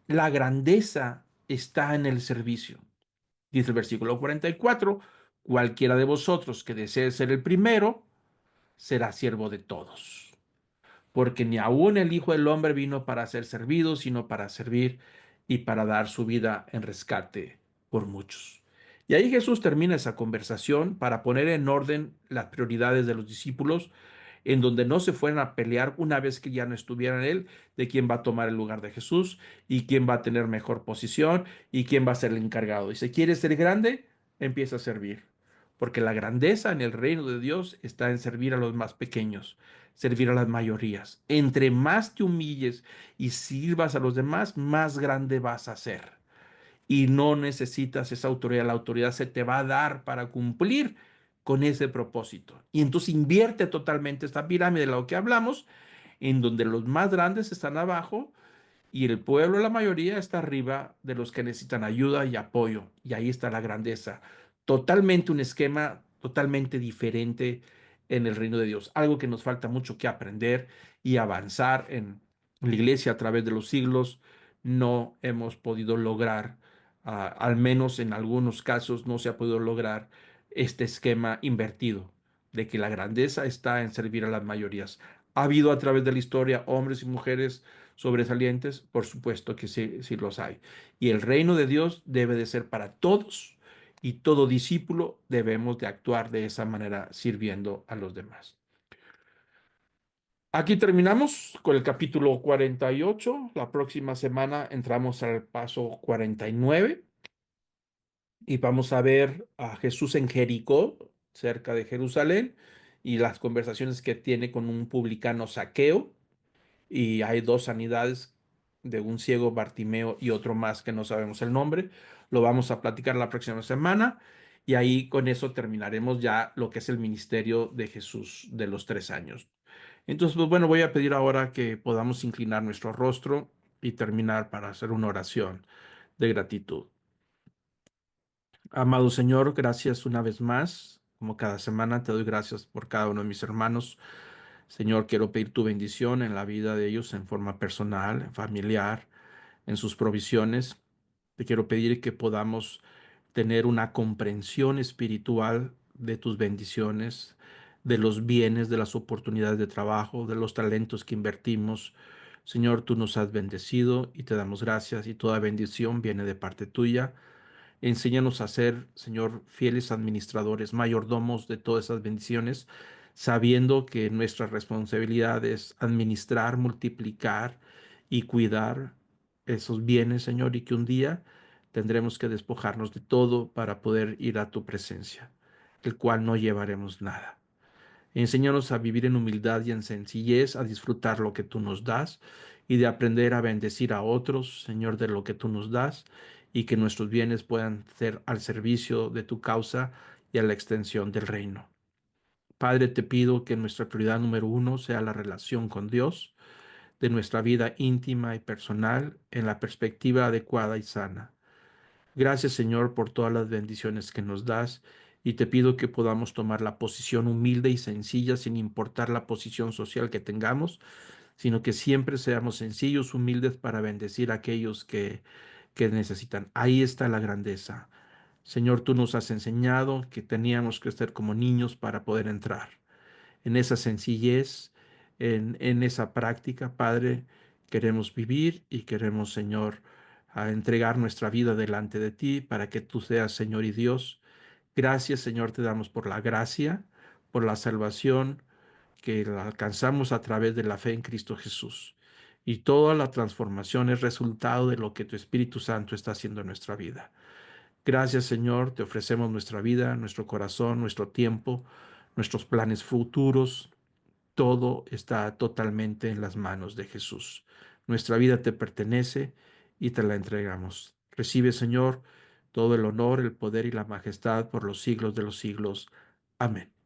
La grandeza está en el servicio. Dice el versículo 44, cualquiera de vosotros que desee ser el primero, será siervo de todos. Porque ni aun el Hijo del Hombre vino para ser servido, sino para servir y para dar su vida en rescate por muchos. Y ahí Jesús termina esa conversación para poner en orden las prioridades de los discípulos, en donde no se fueran a pelear una vez que ya no estuvieran él, de quién va a tomar el lugar de Jesús y quién va a tener mejor posición y quién va a ser el encargado. Y si quieres ser grande, empieza a servir. Porque la grandeza en el reino de Dios está en servir a los más pequeños, servir a las mayorías. Entre más te humilles y sirvas a los demás, más grande vas a ser. Y no necesitas esa autoridad, la autoridad se te va a dar para cumplir con ese propósito. Y entonces invierte totalmente esta pirámide de lo que hablamos, en donde los más grandes están abajo y el pueblo, la mayoría, está arriba de los que necesitan ayuda y apoyo. Y ahí está la grandeza. Totalmente un esquema totalmente diferente en el reino de Dios. Algo que nos falta mucho que aprender y avanzar en la iglesia a través de los siglos. No hemos podido lograr, al menos en algunos casos, no se ha podido lograr este esquema invertido de que la grandeza está en servir a las mayorías. Ha habido a través de la historia hombres y mujeres sobresalientes, por supuesto que sí, sí los hay. Y el reino de Dios debe de ser para todos y todo discípulo debemos de actuar de esa manera sirviendo a los demás. Aquí terminamos con el capítulo 48. La próxima semana entramos al paso 49 y vamos a ver a Jesús en Jericó, cerca de Jerusalén, y las conversaciones que tiene con un publicano Zaqueo. Y hay dos sanidades de un ciego Bartimeo y otro más que no sabemos el nombre. Lo vamos a platicar la próxima semana y ahí con eso terminaremos ya lo que es el ministerio de Jesús de los 3 años. Entonces, pues bueno, voy a pedir ahora que podamos inclinar nuestro rostro y terminar para hacer una oración de gratitud. Amado Señor, gracias una vez más. Como cada semana te doy gracias por cada uno de mis hermanos. Señor, quiero pedir tu bendición en la vida de ellos en forma personal, familiar, en sus provisiones. Te quiero pedir que podamos tener una comprensión espiritual de tus bendiciones, de los bienes, de las oportunidades de trabajo, de los talentos que invertimos. Señor, tú nos has bendecido y te damos gracias y toda bendición viene de parte tuya. Enséñanos a ser, Señor, fieles administradores, mayordomos de todas esas bendiciones, sabiendo que nuestra responsabilidad es administrar, multiplicar y cuidar esos bienes, Señor, y que un día tendremos que despojarnos de todo para poder ir a tu presencia, el cual no llevaremos nada. Enséñanos a vivir en humildad y en sencillez, a disfrutar lo que tú nos das y de aprender a bendecir a otros, Señor, de lo que tú nos das y que nuestros bienes puedan ser al servicio de tu causa y a la extensión del reino. Padre, te pido que nuestra prioridad número uno sea la relación con Dios, de nuestra vida íntima y personal en la perspectiva adecuada y sana. Gracias, Señor, por todas las bendiciones que nos das y te pido que podamos tomar la posición humilde y sencilla sin importar la posición social que tengamos, sino que siempre seamos sencillos, humildes para bendecir a aquellos que necesitan. Ahí está la grandeza. Señor, tú nos has enseñado que teníamos que estar como niños para poder entrar en esa sencillez, en esa práctica, Padre, queremos vivir y queremos, Señor, a entregar nuestra vida delante de ti para que tú seas Señor y Dios Gracias, Señor, te damos por la gracia, por la salvación que la alcanzamos a través de la fe en Cristo Jesús. Y toda la transformación es resultado de lo que tu Espíritu Santo está haciendo en nuestra vida. Gracias, Señor, te ofrecemos nuestra vida, nuestro corazón, nuestro tiempo, nuestros planes futuros. Todo está totalmente en las manos de Jesús. Nuestra vida te pertenece y te la entregamos. Recibe, Señor, todo el honor, el poder y la majestad por los siglos de los siglos. Amén.